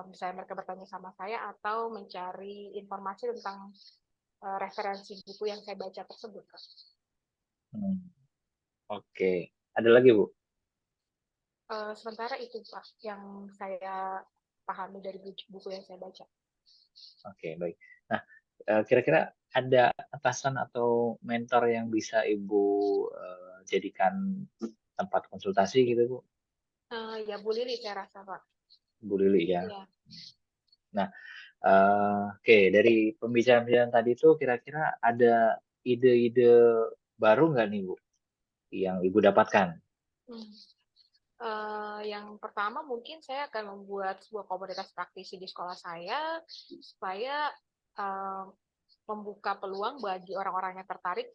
misalnya mereka bertanya sama saya atau mencari informasi tentang referensi buku yang saya baca tersebut. Oke, ada lagi Bu? Sementara itu Pak yang saya pahami dari buku yang saya baca. Oke, baik. Nah, kira-kira ada atasan atau mentor yang bisa Ibu jadikan tempat konsultasi gitu Bu? Ya Bu Lili saya rasa Pak. Bu Lili ya. Ya. Nah, oke, dari pembicaraan tadi itu kira-kira ada ide-ide baru nggak nih Bu yang Ibu dapatkan? Yang pertama mungkin saya akan membuat sebuah komunitas praktisi di sekolah saya supaya membuka peluang bagi orang-orang yang tertarik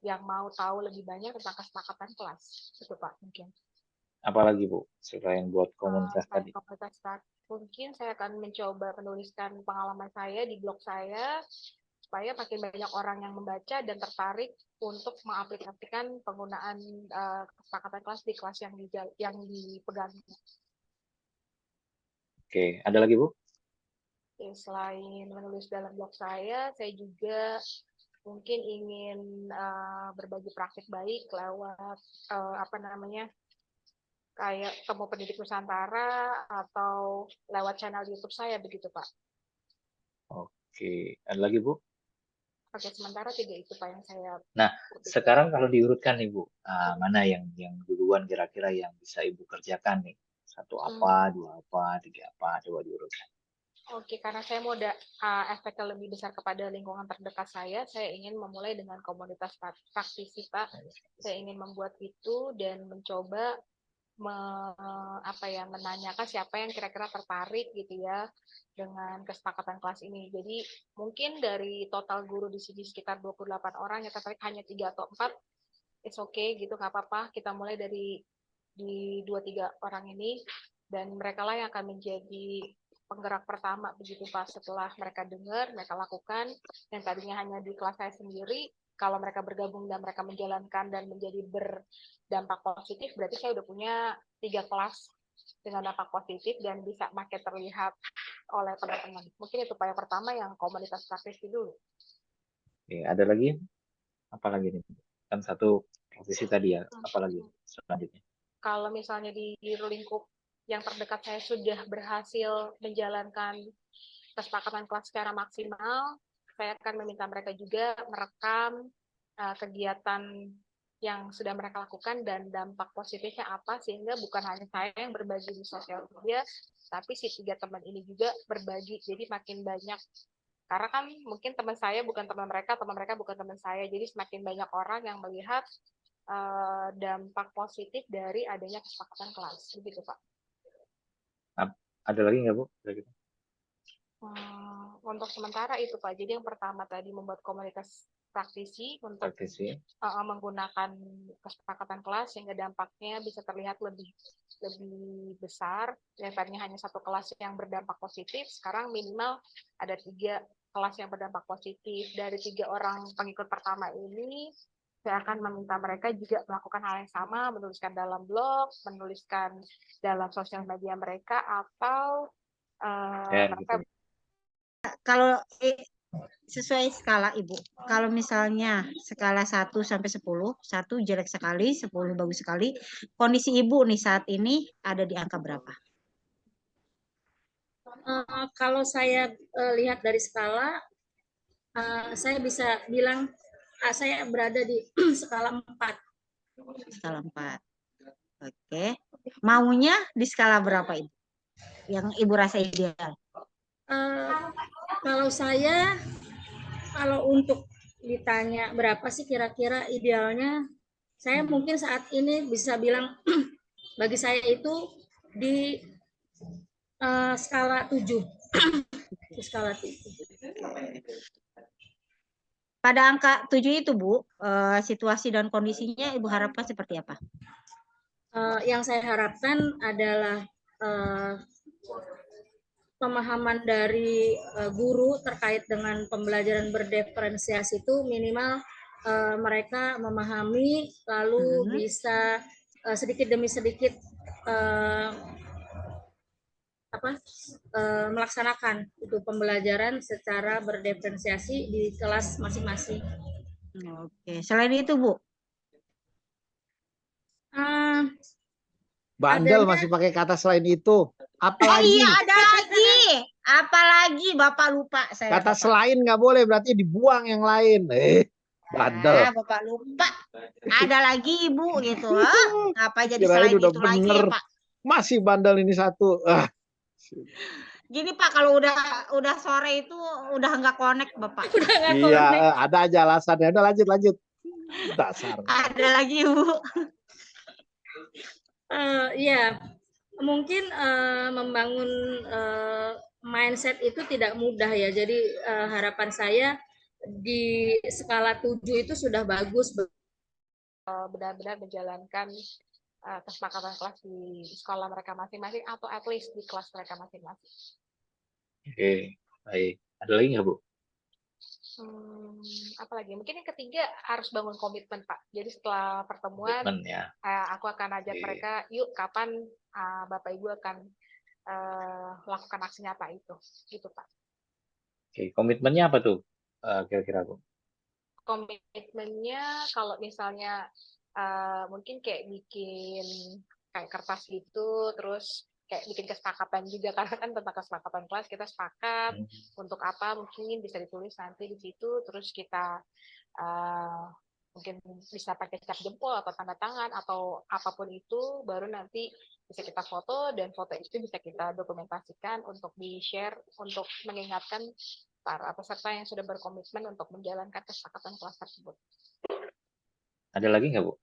yang mau tahu lebih banyak tentang kesepakatan kelas. Itu Pak mungkin. Apalagi Bu selain buat komunitas tadi? Komunitas mungkin saya akan mencoba menuliskan pengalaman saya di blog saya supaya makin banyak orang yang membaca dan tertarik untuk mengaplikasikan penggunaan kesepakatan kelas di kelas yang dipegang. Oke, ada lagi Bu? Selain menulis dalam blog saya juga mungkin ingin berbagi praktik baik lewat kayak Temu Pendidik Nusantara atau lewat channel YouTube saya begitu Pak. Oke, ada lagi Bu? Oke, sementara 3 itu Pak yang saya. Nah, sekarang kalau diurutkan nih Bu, mana yang duluan kira-kira yang bisa Ibu kerjakan nih? 1 apa, 2 apa, 3 apa, coba diurutkan. Oke, karena saya mau efeknya lebih besar kepada lingkungan terdekat saya ingin memulai dengan komunitas praktisi Pak. Saya ingin membuat itu dan mencoba menanyakan siapa yang kira-kira tertarik gitu ya dengan kesepakatan kelas ini. Jadi mungkin dari total guru di sini sekitar 28 orang yang tertarik hanya 3 atau 4, it's okay gitu, nggak apa-apa. Kita mulai di 2-3 orang ini dan mereka lah yang akan menjadi penggerak pertama begitu Pak. Setelah mereka dengar, mereka lakukan, yang tadinya hanya di kelas saya sendiri, kalau mereka bergabung dan mereka menjalankan dan menjadi berdampak positif, berarti saya udah punya 3 kelas dengan dampak positif dan bisa makin terlihat oleh teman-teman. Mungkin itu Pak yang pertama, yang komunitas praktis dulu. Oke, ada lagi? Apa lagi nih? Kan 1 praktisi tadi ya, apa lagi selanjutnya? kalau misalnya di lingkup yang terdekat saya sudah berhasil menjalankan kesepakatan kelas secara maksimal, saya akan meminta mereka juga merekam kegiatan yang sudah mereka lakukan dan dampak positifnya apa, sehingga bukan hanya saya yang berbagi di sosial media, tapi si 3 teman ini juga berbagi, jadi makin banyak. Karena kan mungkin teman saya bukan teman mereka bukan teman saya, jadi semakin banyak orang yang melihat dampak positif dari adanya kesepakatan kelas, begitu Pak. Ada lagi nggak Bu? Untuk sementara itu Pak, jadi yang pertama tadi membuat komunitas praktisi untuk menggunakan kesepakatan kelas sehingga dampaknya bisa terlihat lebih besar. Yang tadinya hanya 1 kelas yang berdampak positif, sekarang minimal ada 3 kelas yang berdampak positif. Dari 3 orang pengikut pertama ini, saya akan meminta mereka juga melakukan hal yang sama, menuliskan dalam blog, menuliskan dalam sosial media mereka, atau mereka kalau sesuai skala Ibu. Kalau misalnya skala 1 sampai 10, 1 jelek sekali, 10 bagus sekali. Kondisi Ibu nih saat ini ada di angka berapa? Kalau saya lihat dari skala, saya bisa bilang saya berada di skala 4. Skala 4. Oke. Maunya di skala berapa Ibu? Yang Ibu rasa ideal? Kalau saya, kalau untuk ditanya berapa sih kira-kira idealnya, saya mungkin saat ini bisa bilang bagi saya itu di skala 7. Di skala 7. Pada angka 7 itu Bu, situasi dan kondisinya Ibu harapkan seperti apa? Yang saya harapkan adalah pemahaman dari guru terkait dengan pembelajaran berdiferensiasi itu minimal mereka memahami, lalu bisa sedikit demi sedikit melaksanakan itu pembelajaran secara berdiferensiasi di kelas masing-masing. Oke, selain itu Bu? Bandel masih pakai kata selain itu. Apalagi? Iya, ada lagi. Apalagi Bapak lupa saya. Kata selain nggak boleh, berarti dibuang yang lain. Bandel. Bapak lupa. Ada lagi Ibu gitu. Apa jadi Kirain selain udah itu bener. lagi ya Pak? Masih bandel ini satu. Gini Pak, kalau udah sore itu udah nggak connect Bapak. Iya, ada aja alasannya. Udah lanjut. Dasar. Ada lagi Ibu. Ya, mungkin membangun mindset itu tidak mudah ya. Jadi harapan saya di skala 7 itu sudah bagus. Benar-benar menjalankan kesepakatan kelas di sekolah mereka masing-masing atau at least di kelas mereka masing-masing. Oke, baik. Ada lagi nggak Bu? Apalagi mungkin yang ketiga harus bangun komitmen Pak. Jadi setelah pertemuan aku akan ajak mereka, yuk kapan Bapak Ibu akan lakukan aksi nyata itu, gitu Pak. Oke, komitmennya apa tuh kira-kira Bu? Komitmennya kalau misalnya mungkin kayak bikin kayak kertas gitu, terus kayak bikin kesepakatan juga, karena kan tentang kesepakatan kelas kita sepakat untuk apa, mungkin bisa ditulis nanti di situ, terus kita mungkin bisa pakai cap jempol atau tanda tangan atau apapun itu, baru nanti bisa kita foto, dan foto itu bisa kita dokumentasikan untuk di-share untuk mengingatkan para peserta yang sudah berkomitmen untuk menjalankan kesepakatan kelas tersebut. Ada lagi nggak Bu?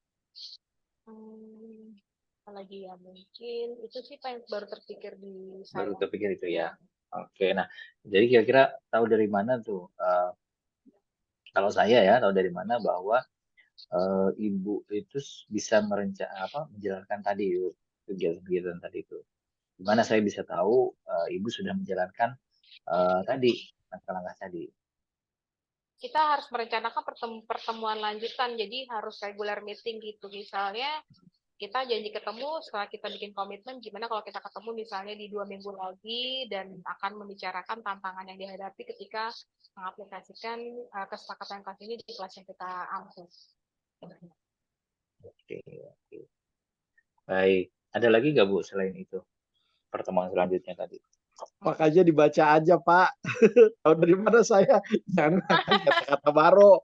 Lagi ya mungkin itu sih Pak yang baru terpikir di saya. Baru terpikir itu ya. Oke, nah jadi kira-kira tahu dari mana tuh? Kalau saya ya tahu dari mana bahwa Ibu itu bisa menjalankan tadi kegiatan-kegiatan tadi itu. Gimana saya bisa tahu Ibu sudah menjalankan tadi langkah-langkah tadi? Kita harus merencanakan pertemuan lanjutan, jadi harus regular meeting gitu. Misalnya kita janji ketemu setelah kita bikin komitmen, gimana kalau kita ketemu misalnya di 2 minggu lagi dan akan membicarakan tantangan yang dihadapi ketika mengaplikasikan kesepakatan kelas ini di kelas yang kita ambil. Oke. Baik. Ada lagi nggak Bu selain itu? Pertemuan selanjutnya tadi. Makanya dibaca aja, Pak. Tahu dari mana saya? Jangan kata-kata baru.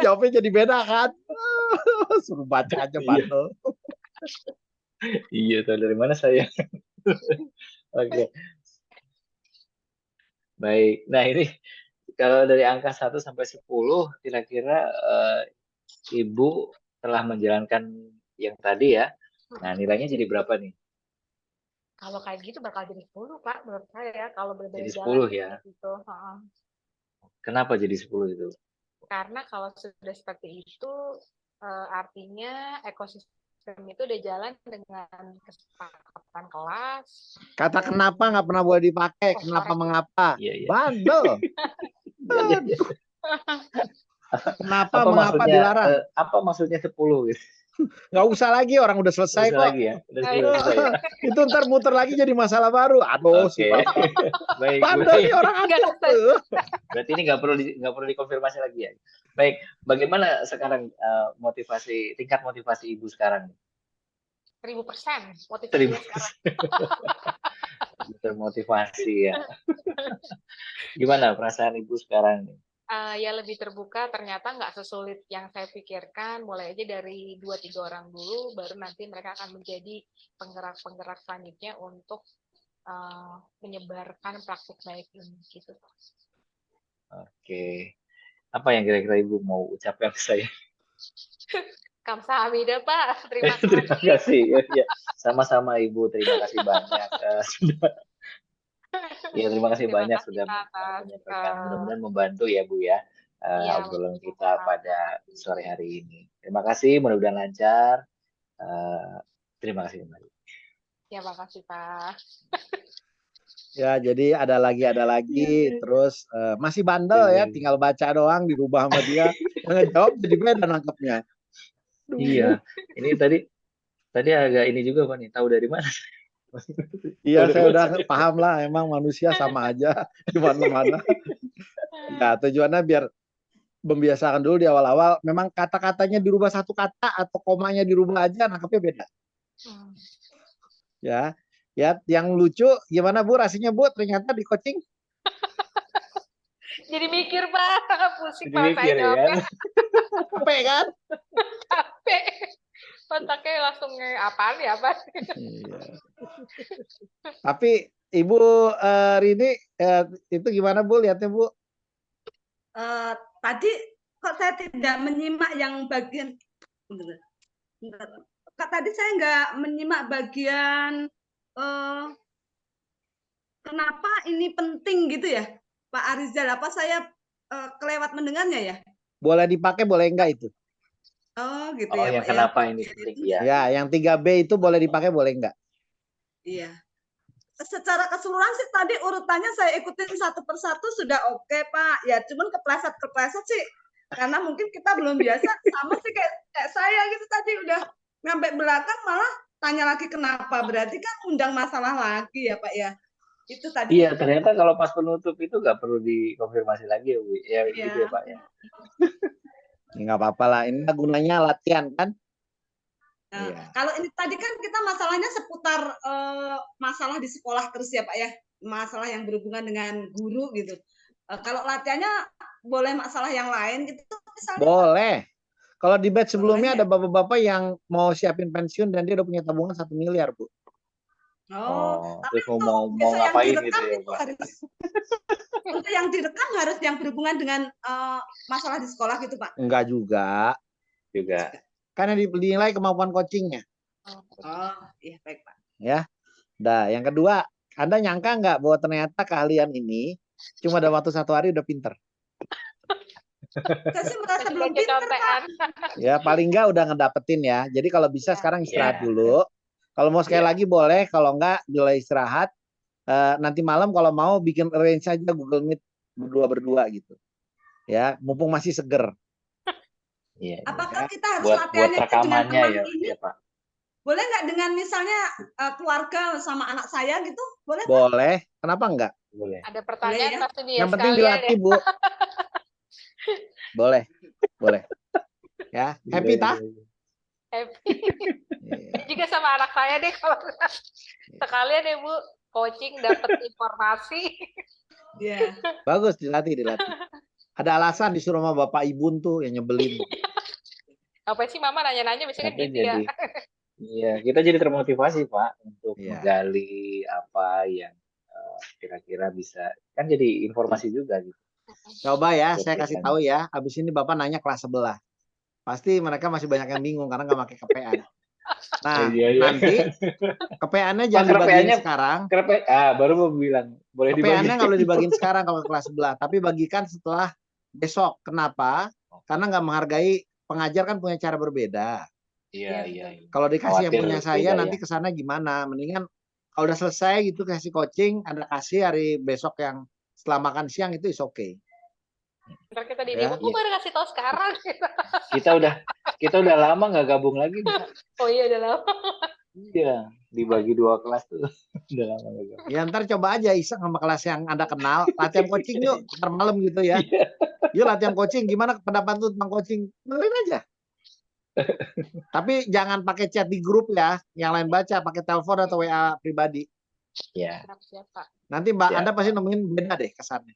Jawabnya jadi beda kan? Suruh baca aja, bandel. Iya, tahu dari mana saya? Oke. Baik. Nah, ini kalau dari angka 1 sampai 10 kira-kira Ibu telah menjalankan yang tadi ya. Nah, nilainya jadi berapa nih? Kalau kayak gitu bakal jadi 10, Pak, menurut saya kalau benar-benar Jadi jalan 10 ya. gitu. Heeh. Kenapa jadi 10 itu? Karena kalau sudah seperti itu artinya ekosistem itu udah jalan dengan kesepakatan kelas. Kata kenapa nggak pernah boleh dipakai. Kenapa mengapa? Iya, iya. Bandel. Kenapa Apa mengapa maksudnya dilarang? apa maksudnya 10 gitu? Nggak usah lagi, orang udah selesai Bisa kok. lagi ya. Udah selesai ya. Itu ntar muter lagi jadi masalah baru. Aduh, Oke. si Bapak. Baik. Bandel nih orang Nggak ada. Berarti ini nggak perlu dikonfirmasi lagi ya. Baik, bagaimana sekarang tingkat motivasi Ibu sekarang? 1000% motivasinya 1000%. sekarang. Termotivasi ya. Gimana perasaan Ibu sekarang nih? Ya lebih terbuka, ternyata nggak sesulit yang saya pikirkan. Mulai aja dari 2-3 orang dulu, baru nanti mereka akan menjadi penggerak-penggerak selanjutnya untuk menyebarkan praktik baik ini gitu. Oke. Apa yang kira-kira Ibu mau ucapkan ke saya? Kamsahamnida, Pak. Terima kasih. Terima kasih. Ya, sama-sama Ibu. Terima kasih banyak sudah. Ya, terima kasih banyak sudah menyampaikan. Mudah-mudahan membantu ya Bu ya. Obrolan kita pada sore hari ini. Terima kasih. Mudah-mudahan lancar. Terima kasih kembali. Ya, makasih Pak. Ya, jadi ada lagi, terus masih bandel ya, tinggal baca doang, dirubah sama dia, ngejawab jadi beda nangkepnya. Iya, ini tadi agak ini juga Pak nih, tahu dari mana? Iya, saya udah paham lah, emang manusia sama aja di mana-mana. Ya, tujuannya biar membiasakan dulu di awal-awal, memang kata-katanya dirubah satu kata atau komanya dirubah aja, nangkepnya beda. Ya, yang lucu gimana Bu rasanya Bu? Ternyata di coaching. Jadi mikir Pak, pusing Jadi Pak mikir, saya jawabnya. Capek kan? Capek. Otaknya langsung apaan ya Pak? Iya. Tapi Ibu Rini itu gimana Bu lihatnya Bu? Tadi kok saya tidak menyimak yang bagian tadi saya nggak menyimak bagian kenapa ini penting gitu ya Pak Arizal, apa saya kelewat mendengarnya ya? Boleh dipakai boleh enggak itu? Oh gitu Oh, ya yang Pak kenapa ya. ini penting ya? Ya, yang 3B itu boleh dipakai boleh enggak? Iya. Secara keseluruhan sih tadi urutannya saya ikutin satu persatu sudah oke Pak. Ya cuman kepleset sih karena mungkin kita belum biasa, sama sih kayak saya gitu tadi udah sampai belakang malah tanya lagi kenapa, berarti kan undang masalah lagi ya Pak ya. Itu tadi. Iya, ternyata kalau pas penutup itu nggak perlu dikonfirmasi lagi ya Bu. Ya gitu ya Pak ya. Ya, nggak apa-apa lah, ini gunanya latihan kan. Nah, kalau ini tadi kan kita masalahnya seputar masalah di sekolah terus ya Pak ya, masalah yang berhubungan dengan guru gitu. Kalau latihannya boleh masalah yang lain gitu misalnya? Boleh. Kalau di batch sebelumnya ada bapak-bapak yang mau siapin pensiun dan dia udah punya tabungan 1 miliar Bu. Oh, tapi terus mau ngapain gitu ya Pak? Untuk yang direkam harus yang berhubungan dengan masalah di sekolah gitu Pak? Enggak juga. Karena dinilai kemampuan coachingnya. Oh, iya baik Pak. Ya. Nah, yang kedua, Anda nyangka nggak bahwa ternyata keahlian ini cuma dalam waktu 1 hari udah pinter? Saya sih merasa belum pinter Pak. Ya, paling nggak udah ngedapetin ya. Jadi kalau bisa sekarang istirahat dulu. Kalau mau sekali lagi boleh, kalau nggak mulai istirahat. Nanti malam kalau mau bikin arrange saja Google Meet berdua gitu. Ya, mumpung masih seger. Iya. Apakah kita harus buat latihannya dengan rekamannya teman ini? ya Pak? Boleh nggak dengan misalnya keluarga sama anak saya gitu? Boleh? Boleh. Kenapa enggak? Boleh. Ada pertanyaan ya? pasti dia Yang penting dilatih Bu. Boleh. Ya, happy tah? Happy. juga sama anak saya deh kalau sekalian ya Bu, coaching dapat informasi. Iya. Bagus, dilatih. Ada alasan disuruh sama Bapak Ibu tuh yang nyebelin. Apa sih Mama nanya-nanya biasanya Tapi gitu ya. jadi, iya, kita jadi termotivasi Pak untuk Iya. menggali apa yang kira-kira bisa, kan jadi informasi juga gitu. Coba ya, Buat saya kasih kita. tahu ya. Abis ini Bapak nanya kelas sebelah. Pasti mereka masih banyak yang bingung karena nggak pakai KPA. Nah, Iya. nanti KPA-nya jangan KPA-nya dibagiin sekarang. baru mau bilang, boleh dibagi. KPA-nya nggak boleh dibagiin sekarang kalau ke kelas sebelah, tapi bagikan setelah besok. Kenapa? Karena nggak menghargai pengajar kan punya cara berbeda. Iya. Kalau dikasih yang Khawatir punya saya, beda, nanti ya. kesana gimana? Mendingan kalau udah selesai gitu kasih coaching, Anda kasih hari besok yang setelah makan siang itu is okay. Ntar kita di Ya. demo, kok baru kasih tahu sekarang? Kita udah lama nggak gabung lagi. Oh iya udah lama. Iya, dibagi 2 kelas tuh. Udah lama nggak gabung. Ya ntar coba aja iseng sama kelas yang Anda kenal, latihan coaching yuk, ntar malam gitu ya. Iya. Yuk latihan coaching, gimana pendapat lu tentang coaching? Dengerin aja. Tapi jangan pakai chat di grup ya, yang lain baca, pakai telepon atau WA pribadi. Iya. Siap, Pak. Nanti Siap. Anda pasti nemuin beda deh kesannya.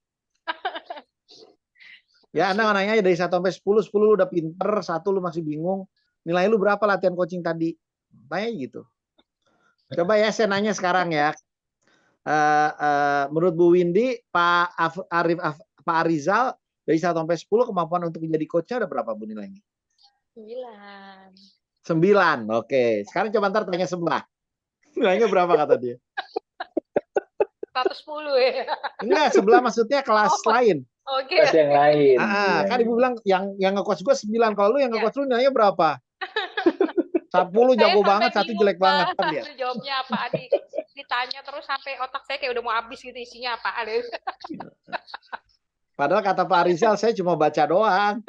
Ya Anda nanya dari 1 sampai 10 lu udah pinter, 1 lu masih bingung. Nilai lu berapa latihan coaching tadi? Tanya gitu. Coba ya saya nanya sekarang ya. Menurut Bu Windy, Pak Arizal dari 1 sampai 10 kemampuan untuk menjadi coachnya udah berapa Bu nilainya? 9. 9. Oke. Sekarang coba ntar tanya sebelah. Nilainya berapa kata dia? 110 ya. Enggak, sebelah maksudnya kelas lain. Oke. Kelas yang lain. Kan Ibu bilang yang nge-coach gue 9. Kalau lu yang nge-coach lu nilainya berapa? 10 jago banget, 1 jelek banget kan ya. Jawabnya apa? Ditanya terus sampai otak saya kayak udah mau habis gitu isinya apaan. Padahal kata Pak Rizal saya cuma baca doang.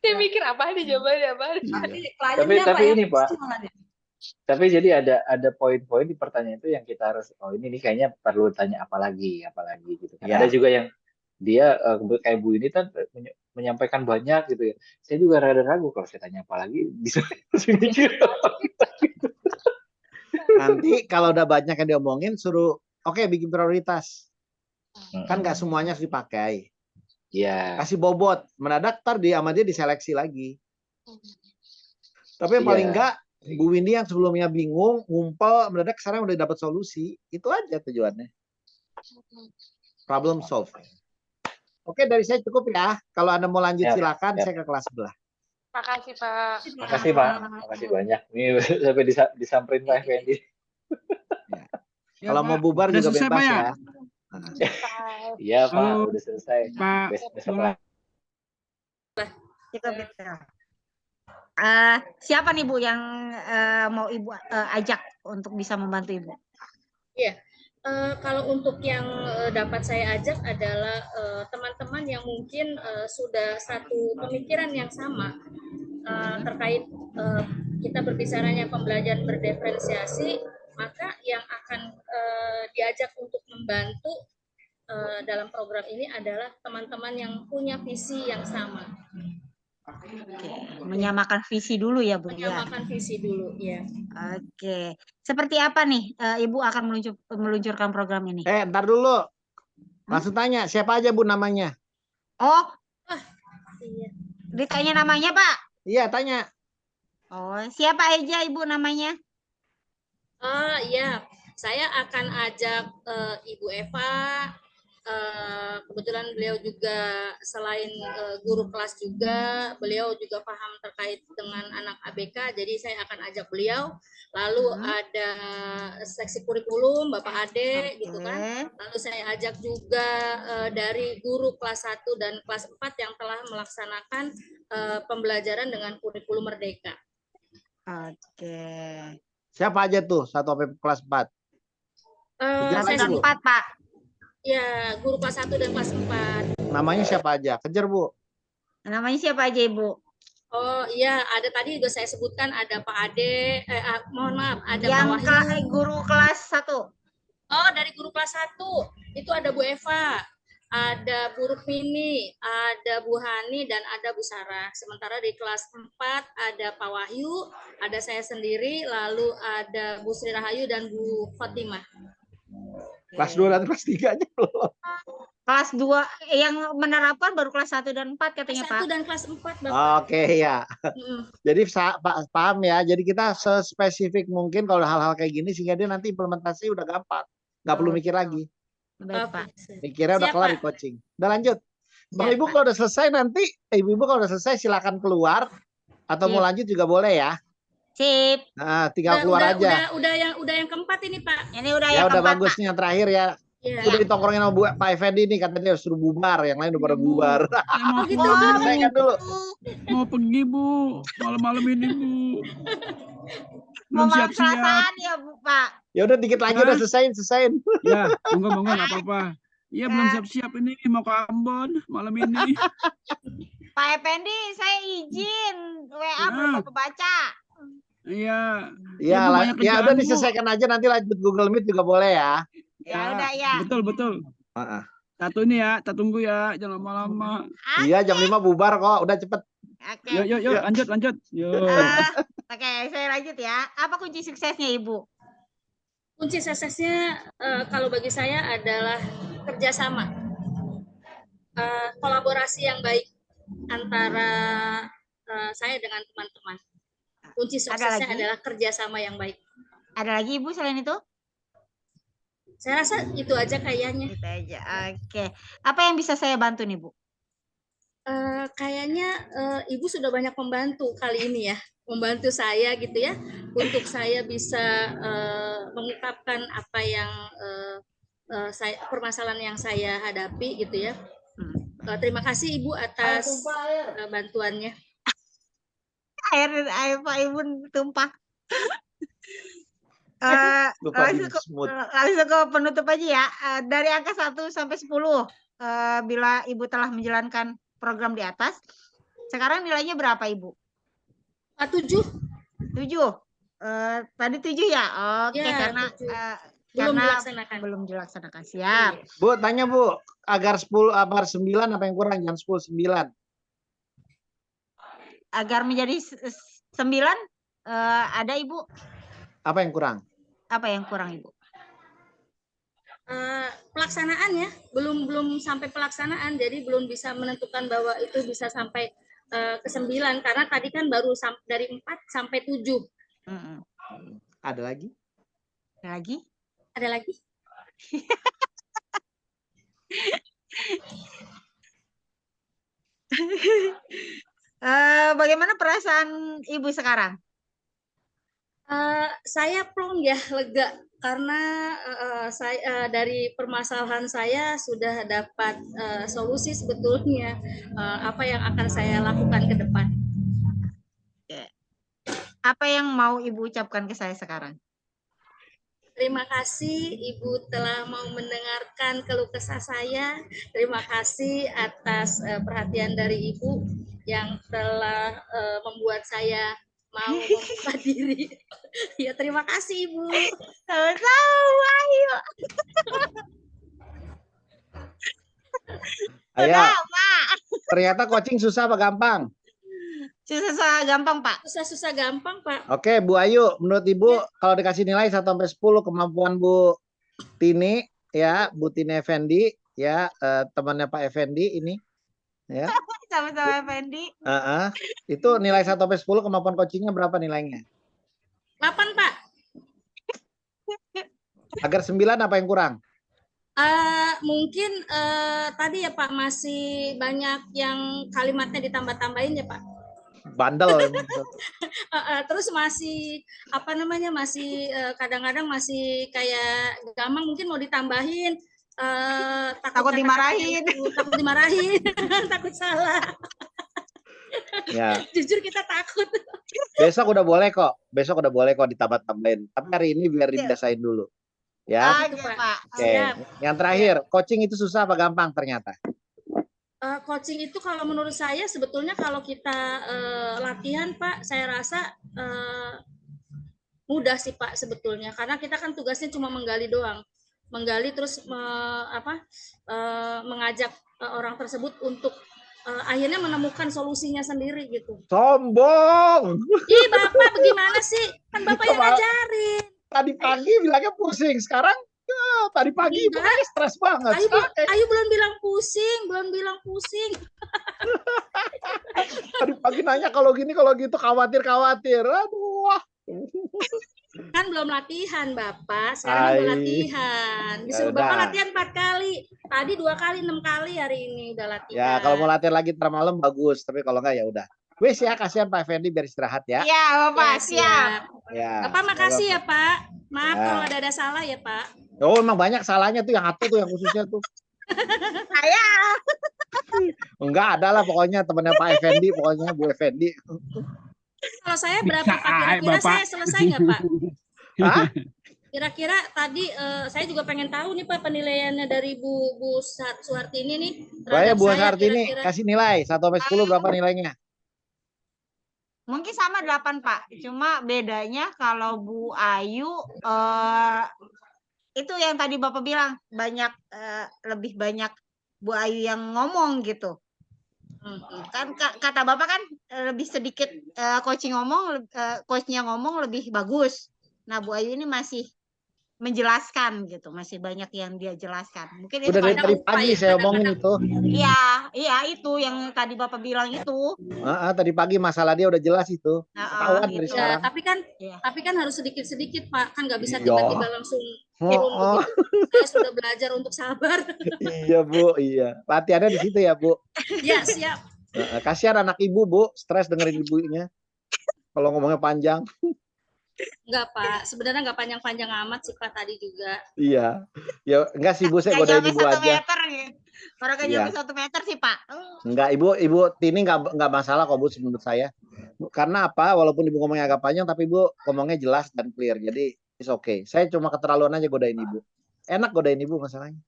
Saya mikir apa nih jawabannya apa? Tapi ini Pak. Tapi jadi ada poin-poin di pertanyaan itu yang kita harus ini kayaknya perlu tanya apa lagi gitu. Kan. Ya. Ada juga yang dia kayak Bu ini kan menyampaikan banyak gitu ya. Saya juga rada ragu kalau saya tanya apa lagi bisa mikir. Nanti kalau udah banyak yang diomongin suruh bikin prioritas. Kan nggak semuanya harus dipakai. Iya. Kasih bobot, mendadak ntar sama dia diseleksi lagi. Tapi yang paling enggak Bu Windy yang sebelumnya bingung, ngumpul, mendadak sekarang udah dapat solusi. Itu aja tujuannya. Problem solve. Oke, dari saya cukup ya. Kalau Anda mau lanjut silakan, saya ke kelas sebelah. Makasih Pak. Makasih Pak. Makasih banyak. Ini sampai disamperin Pak Effendi. Ya, kalau mau bubar juga selesai, bebas Pak, ya. Iya Pak, udah selesai. Besok lah. Siapa nih Bu yang mau Ibu ajak untuk bisa membantu Ibu? Iya, kalau untuk yang dapat saya ajak adalah teman-teman yang mungkin sudah satu pemikiran yang sama terkait kita berbicaranya pembelajaran berdiferensiasi, maka yang akan diajak untuk membantu dalam program ini adalah teman-teman yang punya visi yang sama. Oke, menyamakan visi dulu ya Bu ya. Menyamakan visi dulu ya. Oke, seperti apa nih Ibu akan meluncurkan program ini? Ntar dulu. Langsung tanya, siapa aja Bu namanya? Oh, iya. Ditanya namanya Pak? Iya, tanya. Oh, siapa aja Ibu namanya? Iya, saya akan ajak Ibu Eva. Kebetulan beliau juga selain guru kelas juga, beliau juga paham terkait dengan anak ABK, jadi saya akan ajak beliau. Lalu ada seksi kurikulum Bapak Ade gitu kan. Lalu saya ajak juga dari guru kelas 1 dan kelas 4 yang telah melaksanakan pembelajaran dengan kurikulum Merdeka. Oke. Siapa aja tuh 1 sampai kelas 4? Kelas 4 Pak. Ya, guru kelas 1 dan kelas 4. Namanya siapa aja? Kejar Bu. Namanya siapa aja Ibu? Oh iya, ada tadi juga saya sebutkan ada Pak Ade, mohon maaf, ada yang Pak Wahyu. Guru kelas 1. Oh, dari guru kelas 1 itu ada Bu Eva. ada Bu Rukmini, ada Bu Hani, dan ada Bu Sarah. Sementara di kelas 4 ada Pak Wahyu, ada saya sendiri, lalu ada Bu Sri Rahayu dan Bu Fatimah. Kelas 2 dan kelas 3-nya belum. Kelas 2 yang menerapkan baru kelas 1 dan 4 katanya, Kelas 1 Pak. dan kelas 4, Bapak. Oke, ya. Jadi paham ya. Jadi kita sespesifik mungkin kalau hal-hal kayak gini sehingga dia nanti implementasi udah gampang. Nggak perlu mikir lagi. Baik, Pak. Mikirnya udah Siap, kelar Pak. di coaching. Udah lanjut. Bang Siap, Ibu Pak. kalau udah selesai nanti, Ibu-ibu kalau udah selesai silakan keluar atau mau Sip. lanjut juga boleh ya. Sip. Nah, tinggal keluar aja. Udah yang keempat ini, Pak. Ini udah Ya yang udah keempat, bagus Pak. nih yang terakhir ya. Iya. Udah ditongkrongin sama Pak Effendi nih, katanya dia suruh bubar, yang lain udah pada bubar. Saya mau gitu. pulang, Bu. Selesaikan dulu. Mau pergi, Bu. Malam-malam ini, Bu. Mau Belum malam siap-siap. Selasaan ya, Bu, Pak. Ya udah dikit lagi Hah? udah selesaiin. Ya, monggo nggak apa-apa. Iya, belum siap-siap ini mau ke Ambon malam ini. Pak Effendi, saya izin. WA belum Ya. Bapak baca. Iya. Ya, Bu, banyak ya kerjaan, udah Bu. diselesaikan aja, nanti lanjut Google Meet juga boleh ya. Ya udah ya. Betul. Satu ini ya, kita tunggu ya, jangan lama-lama. Iya, jam 5 bubar kok, udah cepet. Oke. Yuk, lanjut. Yuk. Oke, saya lanjut ya. Apa kunci suksesnya, Ibu? Kunci suksesnya kalau bagi saya adalah kerjasama, kolaborasi yang baik antara saya dengan teman-teman. Kunci suksesnya adalah kerjasama yang baik. Ada lagi Ibu selain itu? Saya rasa itu aja kayaknya. Itu aja. Oke. Apa yang bisa saya bantu nih, Bu? Kayaknya Ibu sudah banyak membantu kali ini ya, membantu saya gitu ya, untuk saya bisa mengungkapkan apa yang permasalahan yang saya hadapi gitu ya. Terima kasih Ibu atas bantuannya. Air Pak Ibu tumpah. Langsung ke penutup aja ya. Dari angka 1 sampai 10, bila Ibu telah menjalankan program di atas, sekarang nilainya berapa Ibu? 7. 7. Tadi 7 ya? Oke, Ya, karena 7. belum dilaksanakan. Siap. Bu, tanya Bu, agar 9 apa yang kurang? Jangan 10, 9. Agar menjadi 9, ada Ibu. Apa yang kurang? Apa yang kurang Ibu? Pelaksanaannya belum sampai pelaksanaan, jadi belum bisa menentukan bahwa itu bisa sampai ke 9 karena tadi kan baru dari 4 sampai 7. Ada lagi? Ada lagi? Ada lagi? Bagaimana perasaan Ibu sekarang? Saya plong ya, lega karena saya dari permasalahan saya sudah dapat solusi sebetulnya apa yang akan saya lakukan ke depan. Apa yang mau Ibu ucapkan ke saya sekarang? Terima kasih Ibu telah mau mendengarkan keluh kesah saya. Terima kasih atas perhatian dari Ibu yang telah membuat saya mau membuka diri. Ya, terima kasih Ibu. Sama-sama, ayo. Ayo. Ternyata coaching susah apa gampang? Susah gampang, Pak. Susah gampang, Pak. Oke, Bu Ayu, menurut Ibu kalau dikasih nilai 1 sampai 10 kemampuan Bu Tini ya, Bu Tini Effendi ya, temannya Pak Effendi ini ya. Sama-sama Effendi. Itu nilai 1 sampai 10 kemampuan coachingnya berapa nilainya? 8, Pak. Agar 9 apa yang kurang? Mungkin tadi ya Pak masih banyak yang kalimatnya ditambah-tambahin ya Pak. Bandel. Terus masih masih kadang-kadang masih kayak gampang, mungkin mau ditambahin takut dimarahin. Takut dimarahin, takut salah. Ya. Jujur kita takut. Besok udah boleh kok ditambah-tambahin. Tapi hari ini biar dibiasain dulu. Ya. Oke. Yang terakhir, coaching itu susah apa gampang ternyata? Coaching itu kalau menurut saya sebetulnya kalau kita latihan Pak, saya rasa mudah sih Pak sebetulnya, karena kita kan tugasnya cuma menggali doang, menggali terus mengajak orang tersebut untuk akhirnya menemukan solusinya sendiri gitu. Sombong. Ih, Bapak bagaimana sih? Kan Bapak yang ngajarin. Tadi pagi bilangnya pusing, sekarang tadi pagi bilangnya stres banget. Ayu belum bilang pusing. Tadi pagi nanya kalau gini, kalau gitu, khawatir. Aduh. Kan belum latihan, Bapak. Sekarang udah latihan. Disuruh Bapak latihan 4 kali. Tadi 2 kali, 6 kali hari ini udah latihan. Ya, kalau mau latihan lagi ntar malam bagus, tapi kalau enggak ya udah. Wis ya, kasihan Pak Effendi biar istirahat ya. Iya, Bapak, siap. Ya. Bapak makasih ya, Pak. Maaf kalau ada salah ya, Pak. Oh, emang banyak salahnya tuh yang satu tuh yang khususnya tuh. Saya. Enggak ada lah pokoknya temannya Pak Effendi, pokoknya Bu Effendi. Kalau saya berapa Pak? Kira-kira saya selesai nggak Pak? Hah? Kira-kira tadi saya juga pengen tahu nih Pak penilaiannya dari Bu Suhartini nih. Baik Bu Suhartini, kasih nilai 1 sampai 10 berapa nilainya? Mungkin sama 8 Pak. Cuma bedanya kalau Bu Ayu itu yang tadi Bapak bilang lebih banyak Bu Ayu yang ngomong gitu. Kan kata Bapak kan lebih sedikit coachnya ngomong lebih bagus. Nah Bu Ayu ini masih menjelaskan gitu, masih banyak yang dia jelaskan. Mungkin udah itu dari tadi pagi saya omongin itu. Iya itu yang tadi Bapak bilang itu. Tadi pagi masalah dia udah jelas itu. Ketahuan dari sekarang. Tapi kan harus sedikit-sedikit Pak, kan nggak bisa tiba-tiba langsung turun. Saya sudah belajar untuk sabar. Iya Bu, iya. Latihannya di situ ya Bu. Iya siap. Kasihan anak ibu Bu, stres dengerin ibunya. Kalau ngomongnya panjang. Enggak Pak, sebenarnya enggak panjang-panjang amat sih Pak tadi juga. Iya, ya enggak sih Bu, saya godain ibu aja. Meter, orang kan nyampe 1 meter sih Pak. Enggak, Ibu Tini enggak masalah kok Bu menurut saya. Karena apa? Walaupun Ibu ngomongnya agak panjang, tapi Ibu ngomongnya jelas dan clear. Jadi it's okay. Saya cuma keterlaluan aja godain Ibu. Enak godain Ibu masalahnya.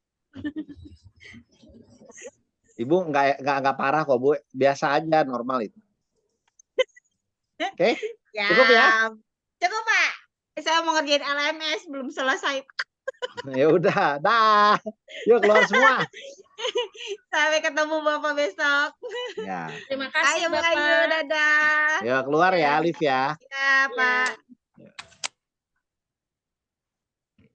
Ibu enggak parah kok Bu, biasa aja, normal itu. Oke? Cukup ya? Cukup Pak. Saya mau ngerjain LMS belum selesai. Ya udah, dah. Yuk keluar semua. Sampai ketemu Bapak besok. Ya. Terima kasih Ayo, Bapak. Ayo, dadah. Ya keluar ya, Alif ya. Ya Pak.